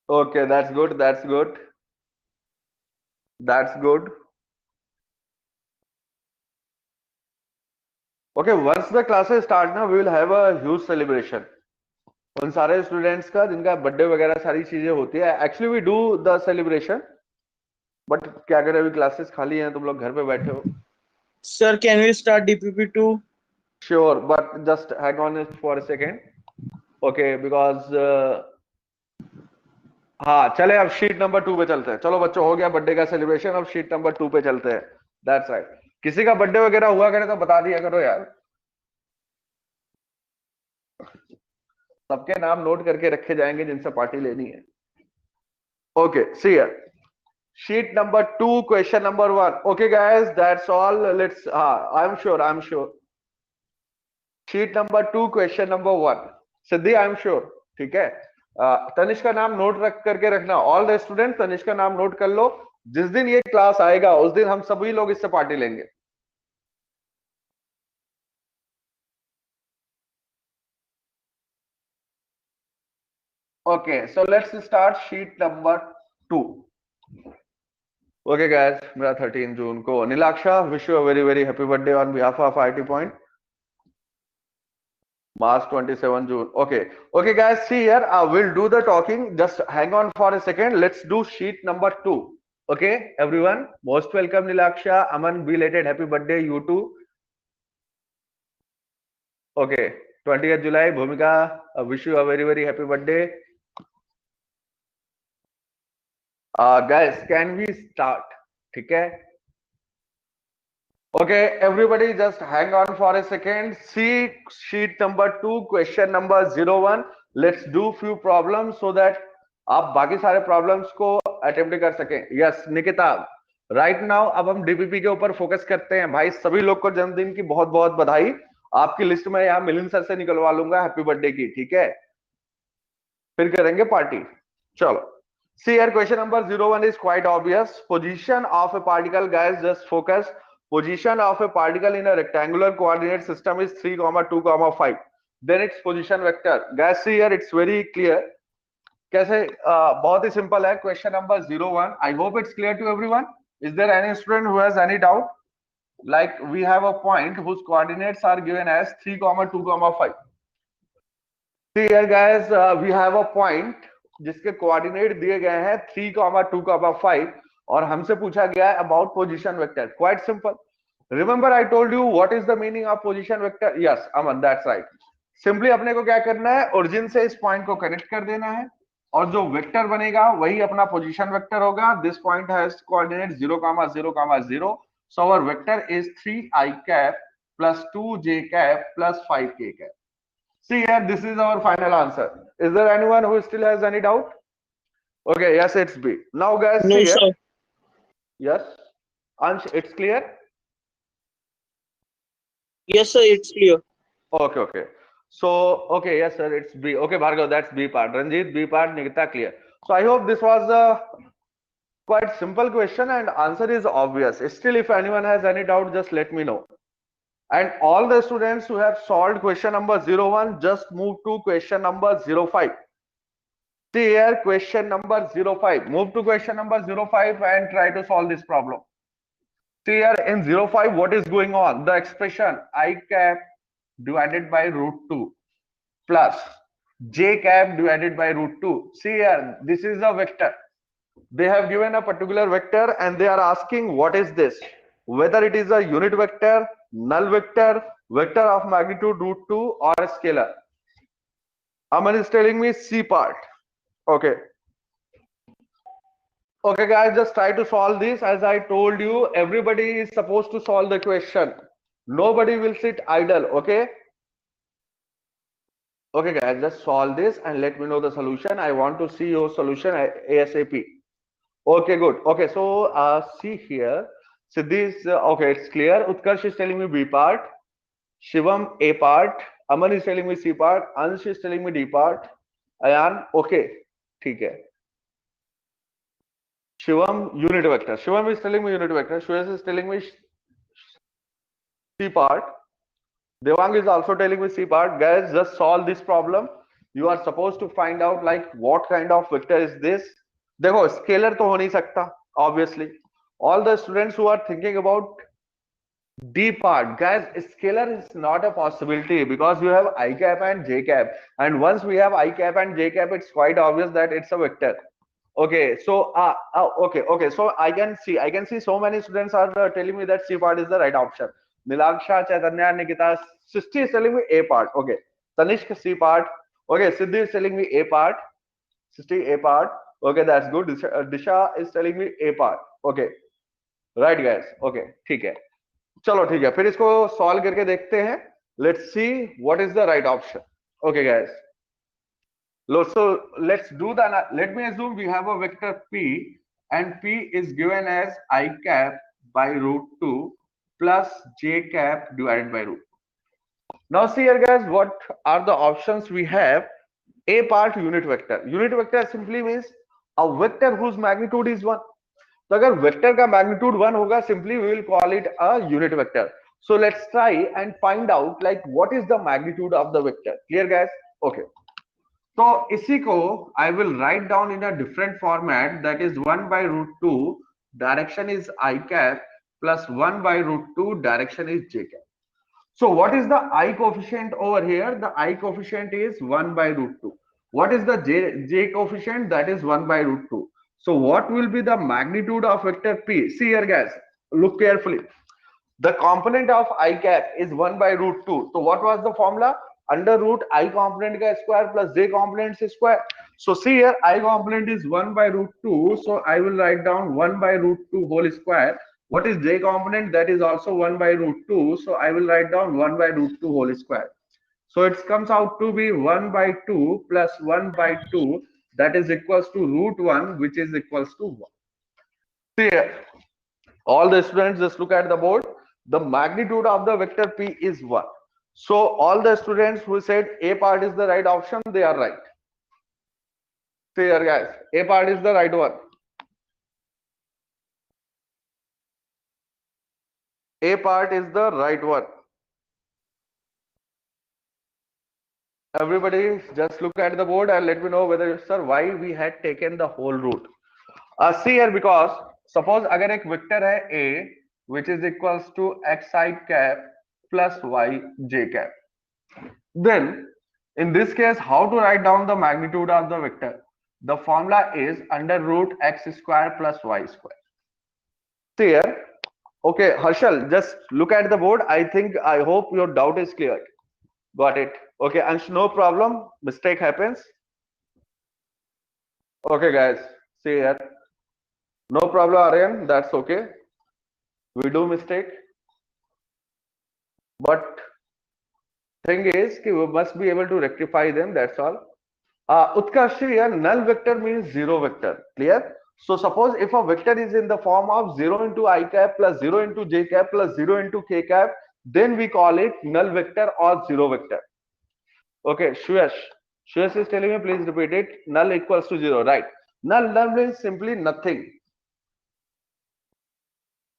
Okay, that's good. That's good. That's good. Okay, once the classes start now, we will have a huge celebration. उन सारे students का जिनका birthday वगैरह सारी चीजें होती है. Actually we do the celebration, but क्या करें, अभी क्लासेस खाली हैं, तुम लोग घर पे बैठे हो. Sir, can we start DPP2? Sure, but just hang on for a second. Okay, because हाँ चले, अब शीट नंबर 2 पे चलते हैं. चलो बच्चों, हो गया बर्थडे का सेलिब्रेशन, अब शीट नंबर 2 पे चलते हैं. That's right. किसी का बर्थडे वगैरह हुआ करे तो बता दिया करो यार. सबके नाम नोट करके रखे जाएंगे जिनसे पार्टी लेनी है. Okay, see here. Sheet number 2, question number 1. Okay, guys, that's all. Let's. I'm sure. I'm sure. Sheet number 2, question number 1. Siddhi, I'm sure. ठीक है. तनिष्क का नाम नोट रख करके रखना. ऑल द स्टूडेंट तनिष्क का नाम नोट कर लो. जिस दिन ये क्लास आएगा उस दिन हम सभी लोग इससे पार्टी लेंगे. Okay, so let's start sheet number 2. Okay, guys, मेरा 13 जून को. Nilaksha, wish you a very very happy birthday on behalf of IT Point. March 27 June. Okay, okay, guys, see here. We'll do the talking. Just hang on for a second. Let's do sheet number 2. Okay, everyone. Most welcome, Nilaksha. Aman, belated happy birthday. You too. Okay, 20th July. Bhumika, wish you a very very happy birthday. Guys, can we start? ठीक है. Okay, everybody just hang on for a second. See sheet number 2, question number 01. Let's do few problems so that आप बाकी सारे problems को attempt कर सकें. Yes, Nikita. Right now अब हम DPP के ऊपर फोकस करते हैं. भाई सभी लोग को जन्मदिन की बहुत बहुत बधाई. आपकी लिस्ट में यहाँ मिलिंद सर से निकलवा लूंगा हैप्पी बर्थडे की. ठीक है, फिर करेंगे पार्टी. चलो. See here, question number 01 is quite obvious. Position of a particle, guys, just focus. Position of a particle in a rectangular coordinate system is 3, 2, 5. Then its position vector. Guys, see here, it's very clear. कैसे? बहुत ही simple है. Question number 01. I hope it's clear to everyone. Is there any student who has any doubt? Like we have a point whose coordinates are given as 3, 2, 5. See here, guys, we have a point जिसके coordinate दिए गए हैं 3, 2, 5 और हमसे पूछा गया है about position vector. Quite simple. Remember I told you what is the meaning of position vector. Yes Aman, that's right. Simply अपने को क्या करना है, ओरिजिन से इस पॉइंट को कनेक्ट कर देना है और जो वेक्टर बनेगा वही अपना पोजीशन वेक्टर होगा. This point has coordinate 0, 0, 0. So our vector is 3i cap plus 2j cap plus 5k cap. See here, this is our final answer. Is there anyone who still has any doubt? Okay, yes, it's B. Now, guys, No, see here. sir. Yes, Ansh, it's clear. Yes, sir, it's clear. Okay, okay. So, okay, yes, sir, it's B. Okay, Bhargav, that's B part. Ranjit, B part. Nikita, clear. So, I hope this was a quite simple question and answer is obvious. Still, if anyone has any doubt, just let me know. And all the students who have solved question number 01, just move to question number 05. See here, question number 05. Move to question number 05 and try to solve this problem. See here, in 05, what is going on? The expression I cap divided by root 2 plus j cap divided by root 2. See here, this is a vector. They have given a particular vector and they are asking what is this? Whether it is a unit vector, null vector, vector of magnitude root 2 or a scalar. Aman is telling me C part. Okay. Okay, guys, just try to solve this. As I told you, everybody is supposed to solve the question. Nobody will sit idle. Okay. Okay, guys, just solve this and let me know the solution. I want to see your solution ASAP. Okay, good. Okay, so see here. So this okay, it's clear. Utkarsh is telling me B part, Shivam A part, Aman is telling me C part, Ansh is telling me D part, Ayan, okay, ठीक है. Shivam unit vector. Shivam is telling me unit vector. Shuesh is telling me C part. Devang is also telling me C part. Guys, just solve this problem. You are supposed to find out like what kind of vector is this. देखो scalar तो हो नहीं सकता obviously. All the students who are thinking about D part, guys, scalar is not a possibility because you have I cap and J cap, and once we have I cap and J cap, it's quite obvious that it's a vector. Okay, so okay, so I can see so many students are telling me that C part is the right option. Nilaksha, Chaitanya, Nikita, Sisti is telling me A part. Okay, Tanishk C part. Okay, Siddhi is telling me A part. Sisti A part. Okay, that's good. Disha is telling me A part. Okay, right, guys. Okay, ठीक है. चलो ठीक है, फिर इसको solve करके देखते हैं. Let's see what is the right option. Okay guys, So let's do that. Let me assume we have a vector P and P is given as I cap by root 2 plus j cap divided by root. Now see here guys, what are the options we have? A part unit vector. Unit vector simply means a vector whose magnitude is 1. तो अगर vector का magnitude 1 होगा, simply we will call it a unit vector. So let's try and find out like what is the magnitude of the vector. Clear guys? Okay, तो इसी को I will write down in a different format, that is 1 by root 2 direction is i cap plus 1 by root 2 direction is j cap. So what is the I coefficient over here? The I coefficient is 1 by root 2. What is the J coefficient? That is 1 by root 2. So what will be the magnitude of vector P? See here guys, look carefully. The component of I cap is 1 by root 2. So what was the formula? Under root I component ka square plus J component square. So see here, I component is 1 by root 2. So I will write down 1 by root 2 whole square. What is j component? That is also 1 by root 2. So I will write down 1 by root 2 whole square. So it comes out to be 1 by 2 plus 1 by 2, that is equals to root 1, which is equals to 1. See here, all the students just look at the board. The magnitude of the vector P is 1. So all the students who said A part is the right option, they are right. See here guys, A part is the right one. A part is the right one. Everybody just look at the board and let me know whether, sir, why we had taken the whole root. See here, because suppose अगर एक vector है A which is equals to xi cap plus yj cap, then in this case how to write down the magnitude of the vector? The formula is under root x square plus y square. See here. Okay, Harshal, just look at the board. I hope your doubt is clear. Got it. Okay, Ansh, no problem. Mistake happens. Okay, guys, see here. No problem, Aryan. That's okay. We do mistake. But thing is, we must be able to rectify them. That's all. Utkarsh here, null vector means zero vector. Clear? So suppose if a vector is in the form of 0 into I cap plus 0 into j cap plus 0 into k cap, then we call it null vector or zero vector. Okay, Shuyash is telling me, please repeat it. Null equals to 0, right? Null means simply nothing.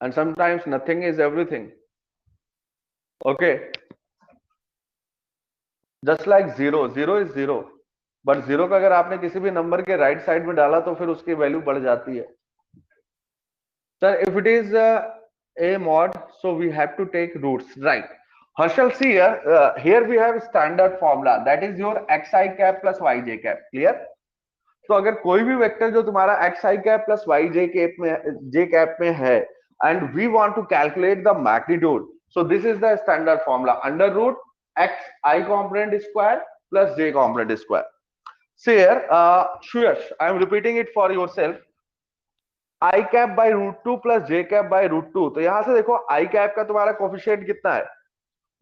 And sometimes nothing is everything. Okay. Just like 0 is 0. But zero का अगर आपने किसी भी number के right side में डाला तो फिर उसकी वैल्यू बढ़ जाती है. Sir if it is a mod, so we have to take roots, right? Harshal, see here we have standard formula, that is your xi cap plus yj cap. Clear? तो अगर कोई भी वेक्टर जो तुम्हारा xi cap plus yj cap में j cap में है and we want to calculate the magnitude, so this is the standard formula, under root x I component square plus j component square. See here, Shuyash, I am repeating it for yourself. I cap by root 2 plus j cap by root 2. तो यहां से देखो I cap का तुम्हारा coefficient कितना है?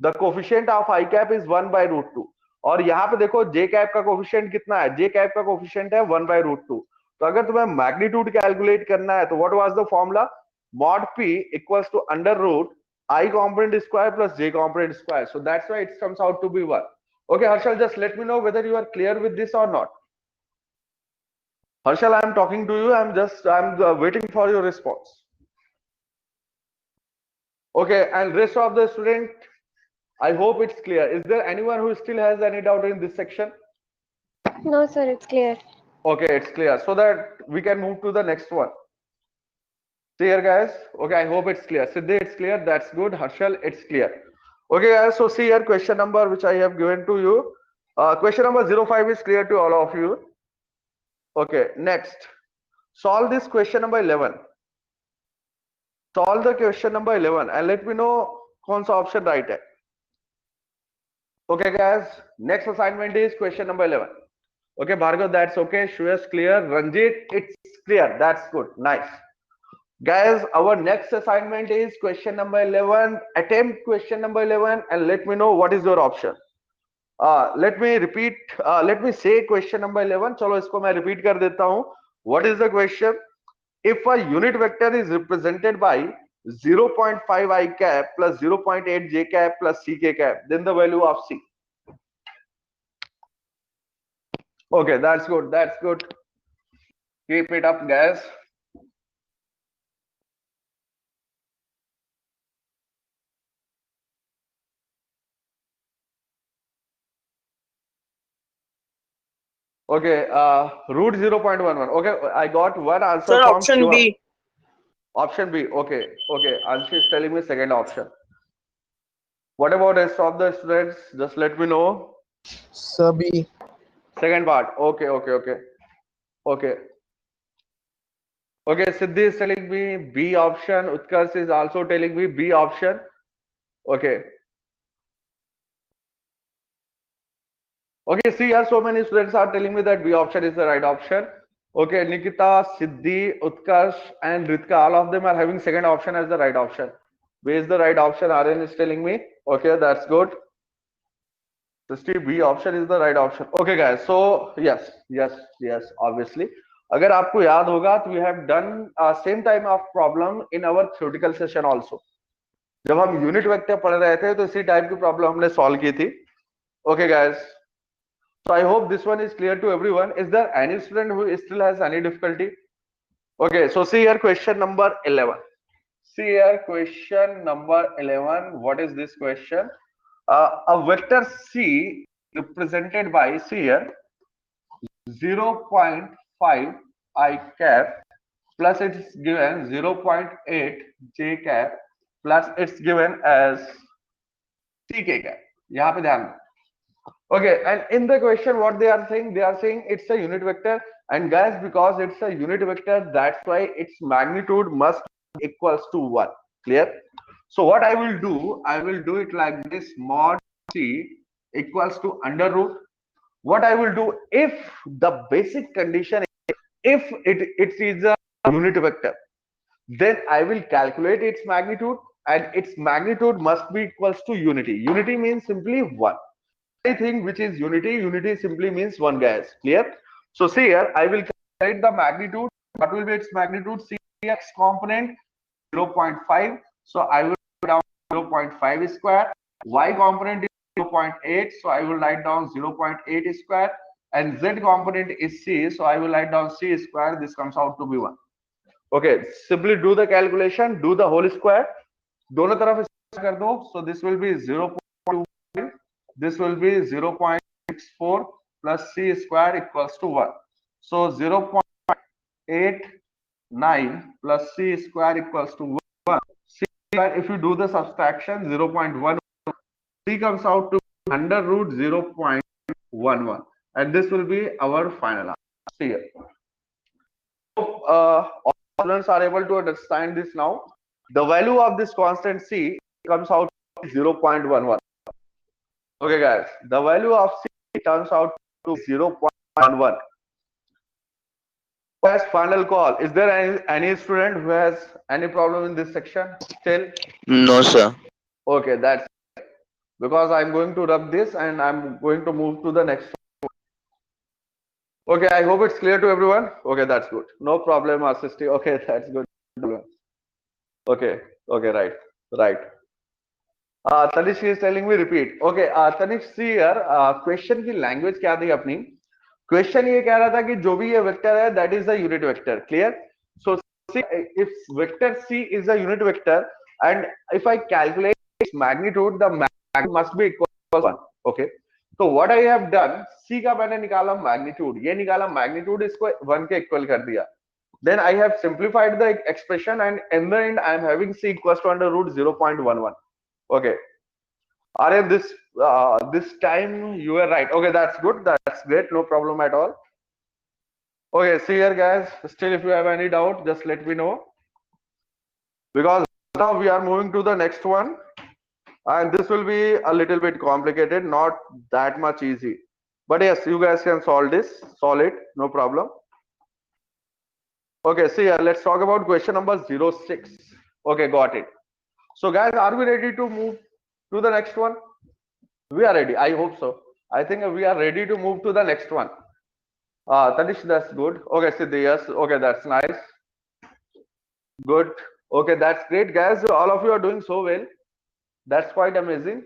The coefficient of I cap is 1 by root 2. और यहाँ पे देखो j cap का कोफिशिएंट कितना है? J cap का कोफिशिएंट है 1 by root 2. तो अगर तुम्हें मैग्नीट्यूड कैलकुलेट करना है तो what was the formula? Mod p equals to under root I component square plus j component square. So that's why it comes out to be 1. Okay, Harshal, just let me know whether you are clear with this or not. Harshal, I am talking to you. I'm waiting for your response. Okay, and rest of the student, I hope it's clear. Is there anyone who still has any doubt in this section? No, sir, it's clear. Okay, it's clear. So that we can move to the next one. See here, guys. Okay, I hope it's clear. Siddhi, it's clear. That's good. Harshal, it's clear. Okay, guys. So see here, question number which I have given to you. Question number 05 is clear to all of you. Okay, next. Solve this question number 11. Solve the question number 11 and let me know कौन सा option right है. Okay, guys. Next assignment is question number 11. Okay, Bhargav, that's okay. Shuyash, clear. Ranjit, it's clear. That's good. Nice. Guys, our next assignment is question number 11. Attempt question number 11 and let me know what is your option. let me repeat, let me say question number 11. चलो इसको मैं repeat कर देता हूँ. What is the question? If a unit vector is represented by 0.5 I cap plus 0.8 J cap plus CK cap, then the value of C. Okay, that's good. That's good. Keep it up, guys. Okay, root 0.11. Okay, I got one answer Sir, from option Shiva. B. Option B. Okay, okay. Anshi is telling me second option. What about rest of the students? Just let me know. Sir B. Second part. Okay, okay, okay. Okay. Okay, Siddhi is telling me B option. Utkarsh is also telling me B option. Okay. Okay, see here so many students are telling me that B option is the right option. Okay, Nikita, Siddhi, Utkarsh and Ritika, all of them are having second option as the right option. B is the right option, Aryan is telling me. Okay, that's good. Siddhi, B option is the right option. Okay guys, so yes, obviously. अगर आपको याद होगा तो we have done same type of problem in our theoretical session also. जब हम unit vector पढ़ रहे थे तो इसी टाइप की प्रॉब्लम हमने सॉल्व की थी. Okay guys. So I hope this one is clear to everyone. Is there any student who still has any difficulty? Okay, so see here question number 11. See here question number 11. What is this question? A vector C represented by, see here, 0.5 I cap plus it's given 0.8 J cap plus it's given as CK cap. यहाँ पे ध्यान दो. Okay, and in the question, what they are saying it's a unit vector, and guys, because it's a unit vector, that's why its magnitude must equals to 1. Clear? So what I will do it like this: mod C equals to under root. What I will do, if the basic condition, if it is a unit vector, then I will calculate its magnitude, and its magnitude must be equals to unity. Unity means simply 1. Anything which is unity simply means 1, guys. Clear? So see here, I will calculate the magnitude. What will be its magnitude? See x component 0.5. So I will write down 0.5 square. Y component is 0.8. So I will write down 0.8 square. And z component is c. So I will write down c square. This comes out to be 1. Okay, simply do the calculation. Do the whole square. दोनों तरफ कर दो. So this will be 0.2. This will be 0.64 plus c square equals to 1. So 0.89 plus c square equals to 1. C square, if you do the subtraction, 0.1, c comes out to under root 0.11, and this will be our final answer. See here. Hope all students are able to understand this now. The value of this constant c comes out to 0.11. Okay, guys, the value of C turns out to 0.11. Guys, final call. Is there any student who has any problem in this section still? No, sir. Okay, that's because I'm going to rub this and I'm going to move to the next one. Okay, I hope it's clear to everyone. Okay, that's good. No problem, Asisti. Okay, that's good. Okay, right. Tanish is telling me repeat. Okay, Tanish, see here. Question की language क्या थी अपनी? Question ये कह रहा था कि जो भी ये vector है, that is a unit vector. Clear? So, see, if vector C is a unit vector, and if I calculate its magnitude, the magnitude must be equal to 1. Okay. So what I have done, C का मैंने निकाला magnitude, ये निकाला magnitude, इसको 1 के equal कर दिया. Then I have simplified the expression, and in the end, I am having C equals to under root 0.11. Okay. Aryan, this time you were right. Okay, that's good. That's great. No problem at all. Okay, see here, guys. Still, if you have any doubt, just let me know. Because now we are moving to the next one, and this will be a little bit complicated, not that much easy. But yes, you guys can solve this. Solve it. No problem. Okay, see here. Let's talk about question number 06. Okay, got it. So, guys, are we ready to move to the next one? We are ready. I hope so. I think we are ready to move to the next one. Tanish, that's good. Okay, Siddhi, yes. Okay, that's nice. Good. Okay, that's great, guys. All of you are doing so well. That's quite amazing.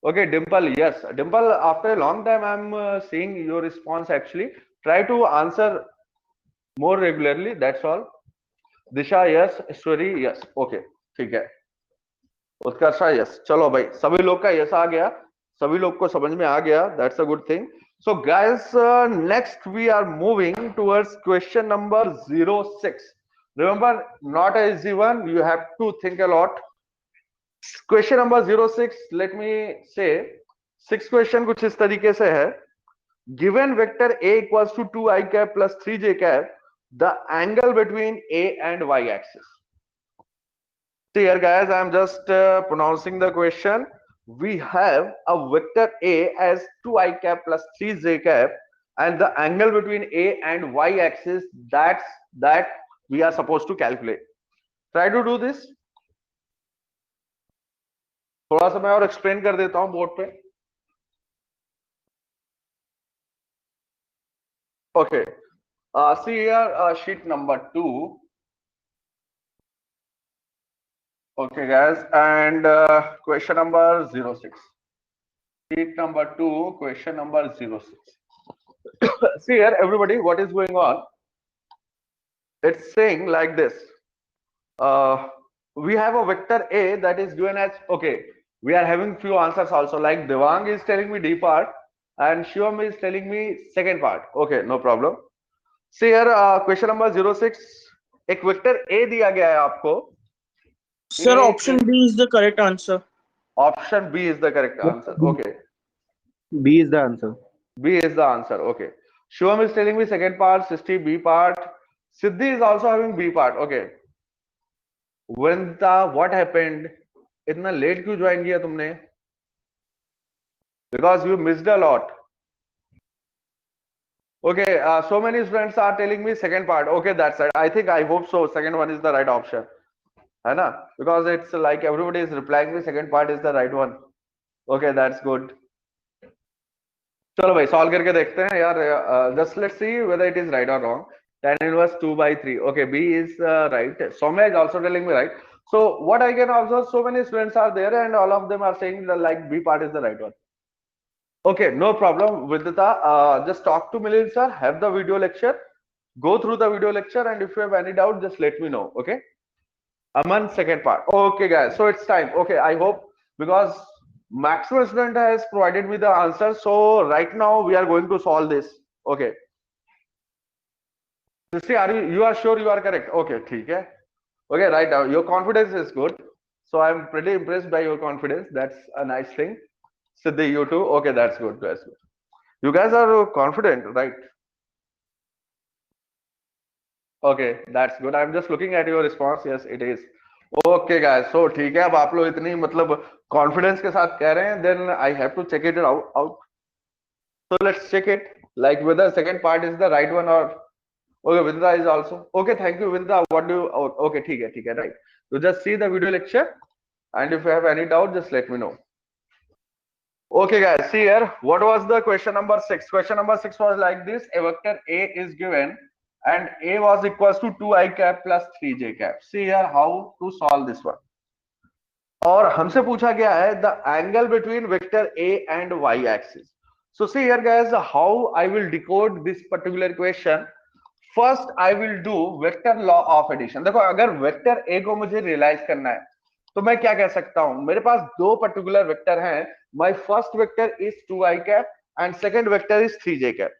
Okay, Dimple, yes. Dimple, after a long time, I'm seeing your response actually. Try to answer more regularly. That's all. Disha yes, Ishwari yes, okay ठीक है, Utkarsha yes. चलो भाई, सभी लोग का yes आ गया, सभी लोग को समझ में आ गया, that's a good thing. So guys, next we are moving towards question number 06। Remember, not an easy one, you have to think a lot. Question number 06, let me say 6 question कुछ इस तरीके से है। Given vector a equals to 2i cap plus 3j cap, the angle between a and y axis. See here guys, I am just pronouncing the question. We have a vector a as 2i cap plus 3j cap, and the angle between a and y axis, that we are supposed to calculate. Try to do this. थोड़ा सा मैं और explain कर देता हूं board पे। Okay, see here, sheet number 2. Okay guys, and question number 06. Sheet number 2, question number 06. See here, everybody, what is going on? It's saying like this. We have a vector a that is given as, okay, we are having few answers also, like Devang is telling me D part and Shivam is telling me second part. Okay, no problem. See here, question number 06, एक vector a दिया गया है आपको। Sir, option B is the correct answer. Option B is the correct answer. Okay. B is the answer. B is the answer. Okay. Shivam is telling me second part, Sisti B part. Siddhi is also having B part. Okay. Vrinda, what happened? इतना late क्यों join किया तुमने? Because you missed a lot. Okay. So many students are telling me second part. Okay, that's it. I hope so. Second one is the right option. है ना? Because it's like everybody is replying me second part is the right one. Okay, that's good. चलो भाई solve करके देखते हैं यार। Just let's see whether it is right और wrong. tan inverse 2/3. Okay, B is right. Soumya is also telling me right. So what I can observe, so many students are there and all of them are saying that like B part is the right one. Okay, no problem. Vidita, just talk to Milind sir, have the video lecture, go through the video lecture, and if you have any doubt, just let me know. Okay. Aman, second part. Okay guys, so it's time. Okay, I hope, because maximum student has provided me the answer, so right now we are going to solve this. Okay. See, you are sure you are correct? Okay, ठीक है. Okay, right now your confidence is good, so I'm pretty impressed by your confidence. That's a nice thing. Siddhi, you too. Okay, that's good. That's good. You guys are confident, right? Okay, that's good. I'm just looking at your response. Yes, it is. Okay guys, so ठीक है, अब आप लोग इतनी मतलब confidence के साथ कह रहे हैं, then I have to check it out. So let's check it, like whether second part is the right one or. Okay, Vinda is also okay. Thank you, Vinda. What do you? Okay, ठीक है, right. So just see the video lecture, and if you have any doubt, just let me know. Okay guys, see here, what was the question number 6? Question number 6 was like this: a vector A is given and A was equals to 2i cap plus 3j cap. See here how to solve this one. और हमसे पूछा गया है the angle between vector A and y axis. So see here guys, how I will decode this particular question. First I will do vector law of addition. देखो, अगर vector A को मुझे realise करना है तो मैं क्या कह सकता हूं, मेरे पास दो पर्टिकुलर वेक्टर हैं. My first vector is 2i cap and second vector is 3j cap.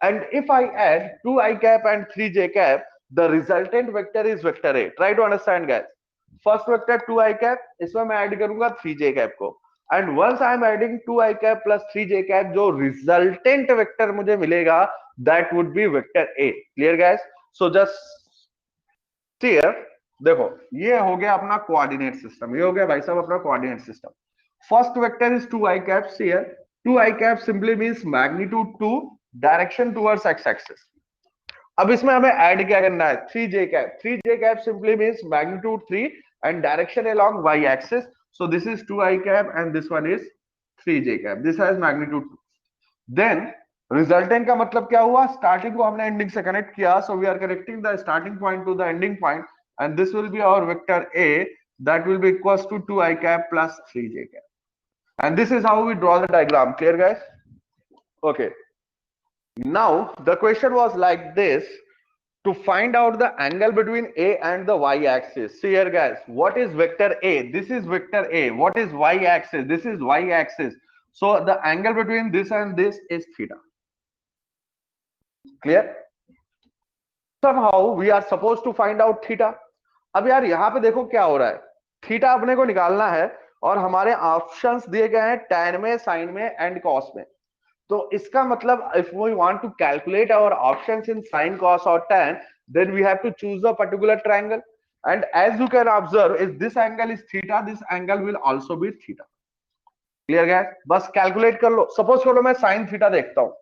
And if I add 2i cap and 3j cap, the resultant vector is vector A. Try to understand guys. First vector 2i cap, इसमें मैं add करूंगा 3j cap को, and once I am adding 2i cap plus 3j cap, जो resultant vector मुझे मिलेगा, that would be vector A. Clear guys? So just see here, देखो ये हो गया अपना कोऑर्डिनेट सिस्टम, ये हो गया भाई साहब अपना coordinate system. First vector is 2i cap. See here, 2i cap simply means magnitude 2, direction towards x axis. अब इसमें हमें ऐड क्या करना है, 3j cap. 3j cap simply means magnitude 3 and direction along y axis. So this is 2i cap and this one is 3j cap. This has magnitude 2. Then resultant का मतलब क्या हुआ, स्टार्टिंग को हमने एंडिंग से कनेक्ट किया, so we are connecting the starting point to the ending point and this will be our vector A that will be equals to 2 I cap plus 3 j cap. And this is how we draw the diagram. Clear, guys? Okay. Now the question was like this: to find out the angle between A and the y-axis. See here, guys. What is vector A? This is vector A. What is y-axis? This is y-axis. So the angle between this and this is theta. Clear? Somehow we are supposed to find out theta. अब यार यहाँ पे देखो क्या हो रहा है, theta अपने को निकालना है और हमारे ऑप्शंस दिए गए हैं tan में, sin में एंड cos में. तो इसका मतलब if we want to calculate our options in sin, cos or tan, then we have to choose a particular triangle. And as you can observe, if this angle is theta, this angle will also be theta. Clear, guys? बस calculate कर लो. Suppose करो मैं sin theta देखता हूँ.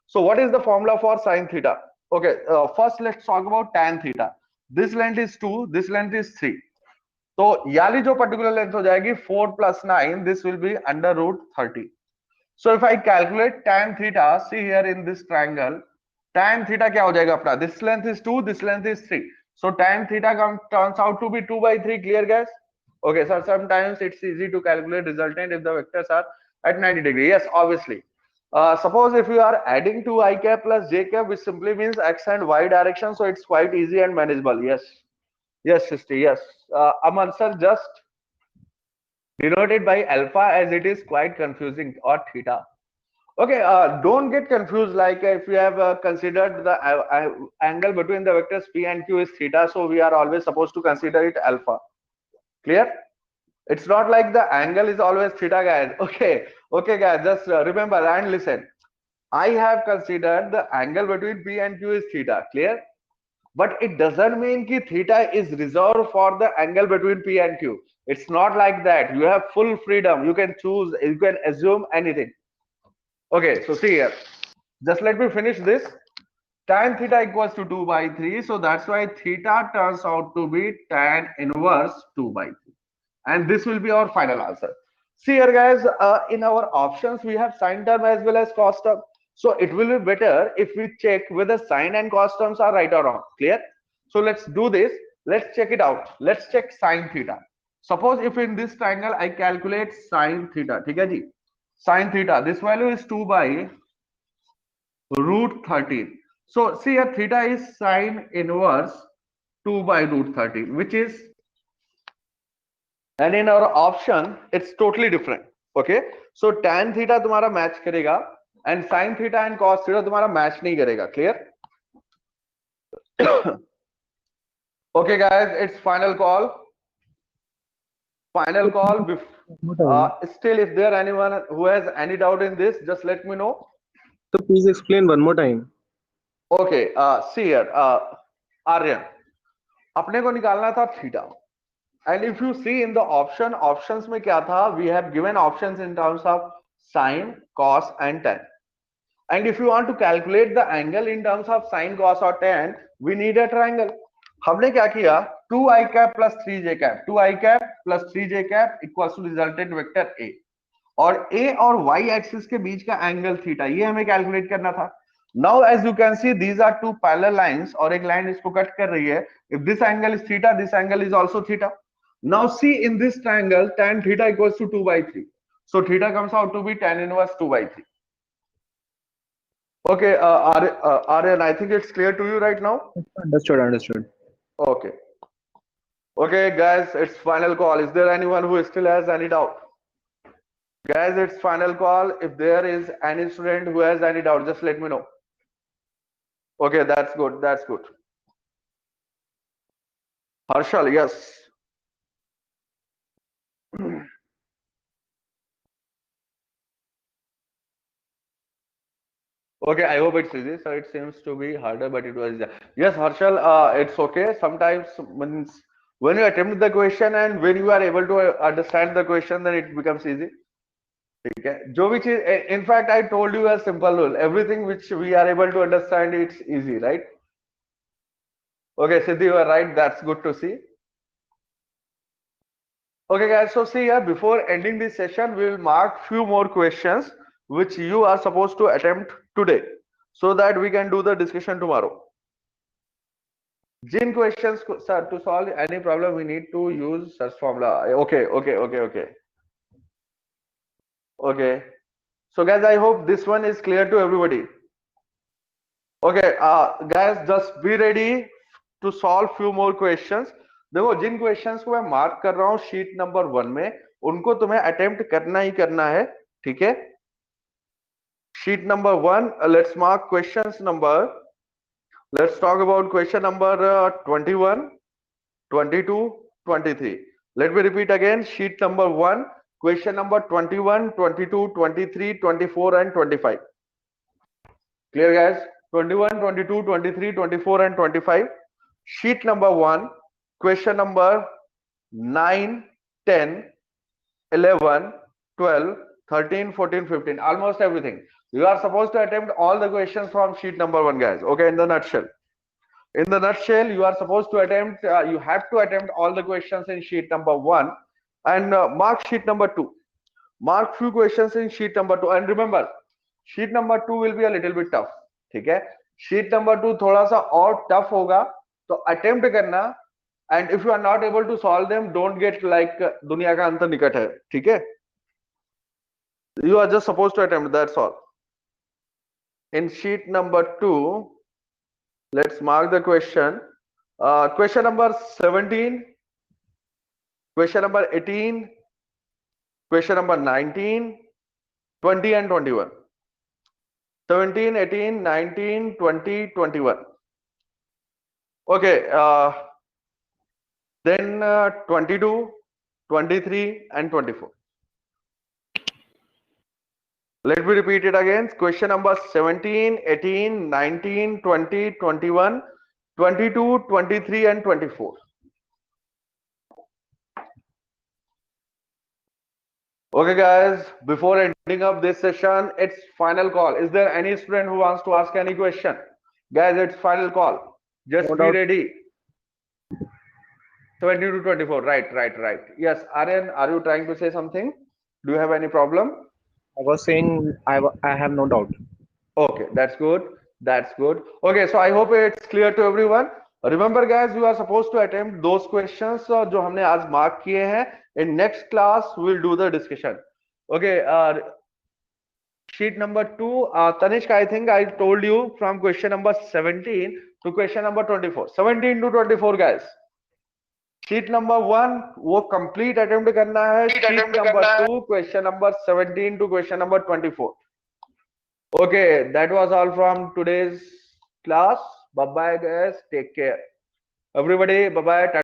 So what is the formula for sin theta? Okay, first let's talk about tan theta. This length is 2, this length is 3. तो याली जो particular length हो जाएगी 4 plus 9, this will be under root 30. So if I calculate tan theta, see here in this triangle, tan theta क्या हो जाएगा अपना? This length is 2, this length is 3. So tan theta turns out to be 2 by 3. Clear, guys? Okay, so sometimes it's easy to calculate resultant if the vectors are at 90 degree. Yes, obviously. Suppose if you are adding 2 I cap plus j cap, which simply means x and y direction, so it's quite easy and manageable. Yes, yes, Srishti, yes. Aman sir, just denoted by alpha as it is quite confusing, or theta. Okay, don't get confused. Like if you have considered the angle between the vectors p and q is theta, so we are always supposed to consider it alpha. Clear? It's not like the angle is always theta, guys. Okay, guys, just remember and listen. I have considered the angle between p and q is theta. Clear? But it doesn't mean that theta is reserved for the angle between p and q. It's not like that. You have full freedom. You can choose, you can assume anything. Okay, so see here. Just let me finish this. Tan theta equals to 2 by 3. So that's why theta turns out to be tan inverse 2 by 3. And this will be our final answer. See here, guys, in our options, we have sine term as well as cos term. So it will be better if we check whether sine and cos terms are right or wrong. Clear? So let's do this. Let's check it out. Let's check sine theta. Suppose if in this triangle I calculate sine theta, ठीक है जी? Sine theta, this value is 2 by root 13. So see here, theta is sine inverse 2 by root 13, which is, and in our option it's totally different. Okay, so tan theta तुम्हारा match करेगा and sin theta and cos theta तुम्हारा match नहीं करेगा. Clear? Okay, guys, it's final call. Still, if there anyone who has any doubt in this, just let me know. So please explain one more time. Okay, see here, Aryan, अपने को निकालना था theta. And if you see in the options में क्या था? We have given options in terms of sine, cos and tan. And if you want to calculate the angle in terms of sine, cos or tan, we need a triangle. हमने क्या किया? 2 I cap plus 3 j cap. 2 I cap plus 3 j cap equals to resultant vector A. और A और y axis के बीच का angle theta, ये हमें calculate करना था. Now as you can see, these are two parallel lines और एक लाइन इसको कट कर रही है. If this angle is theta, this angle is also theta. Now see in this triangle, tan theta equals to 2 by 3. So theta comes out to be tan inverse 2 by 3. Okay, Aryan, I think it's clear to you right now. Understood. Okay. Okay, guys, it's final call. Is there anyone who still has any doubt? Guys, it's final call. If there is any student who has any doubt, just let me know. Okay, that's good. That's good. Harshal, yes. Okay, I hope it's easy. So it seems to be harder, but it was, yes, Harshal, it's okay. Sometimes when you attempt the question and when you are able to understand the question, then it becomes easy. Okay, जो भी चीज, in fact, I told you a simple rule. Everything which we are able to understand, it's easy, right? Okay, Siddhi, you are right. That's good to see. Okay, guys. So see here, before ending this session, we will mark few more questions which you are supposed to attempt today, so that we can do the discussion tomorrow. Jin questions, sir, to solve any problem we need to use search formula. Okay. So guys, I hope this one is clear to everybody. Okay, guys, just be ready to solve few more questions. देखो, जिन questions को मैं mark कर रहा हूं sheet number 1 में, उनको तुम्हें attempt करना ही करना है, ठीक है? Sheet number 1, let's mark questions number, let's talk about question number 21, 22, 23. Let me repeat again, sheet number 1, question number 21, 22, 23, 24 and 25. Clear guys? 21, 22, 23, 24 and 25. Sheet number 1, question number 9, 10, 11, 12, 13, 14, 15, almost everything. You are supposed to attempt all the questions from sheet number 1, guys. Okay, in the nutshell. In the nutshell, you are supposed to attempt, you have to attempt all the questions in sheet number 1 and mark sheet number 2. Mark few questions in sheet number 2 and remember, sheet number 2 will be a little bit tough. ठीक है? Sheet number 2 थोड़ा सा और tough होगा, तो attempt करना, and if you are not able to solve them, don't get like दुनिया का अंत निकट है, ठीक है? You are just supposed to attempt, that's all. In sheet number 2, let's mark the question. Question number 17, question number 18, question number 19, 20 and 21. 17, 18, 19, 20, 21. Okay, then 22, 23 and 24. Let me repeat it again. Question number 17, 18, 19, 20, 21, 22, 23 and 24. Okay guys, before ending up this session, it's final call. Is there any student who wants to ask any question? Guys, it's final call. Just be ready. 20 to 24, right. Yes, Aryan, are you trying to say something? Do you have any problem? I was saying I have no doubt. Okay, that's good. Okay, so I hope it's clear to everyone. Remember guys, you are supposed to attempt those questions जो हमने आज mark किए हैं. In next class, we'll do the discussion. Okay, sheet number 2, Tanishk, I think I told you from question number 17 to question number 24. 17 to 24 guys. Sheet number 1 वो complete attempt करना है. Sheet number 2, question number 17 to question number 24. Okay, that was all from today's class. Bye bye guys, take care everybody. Bye bye.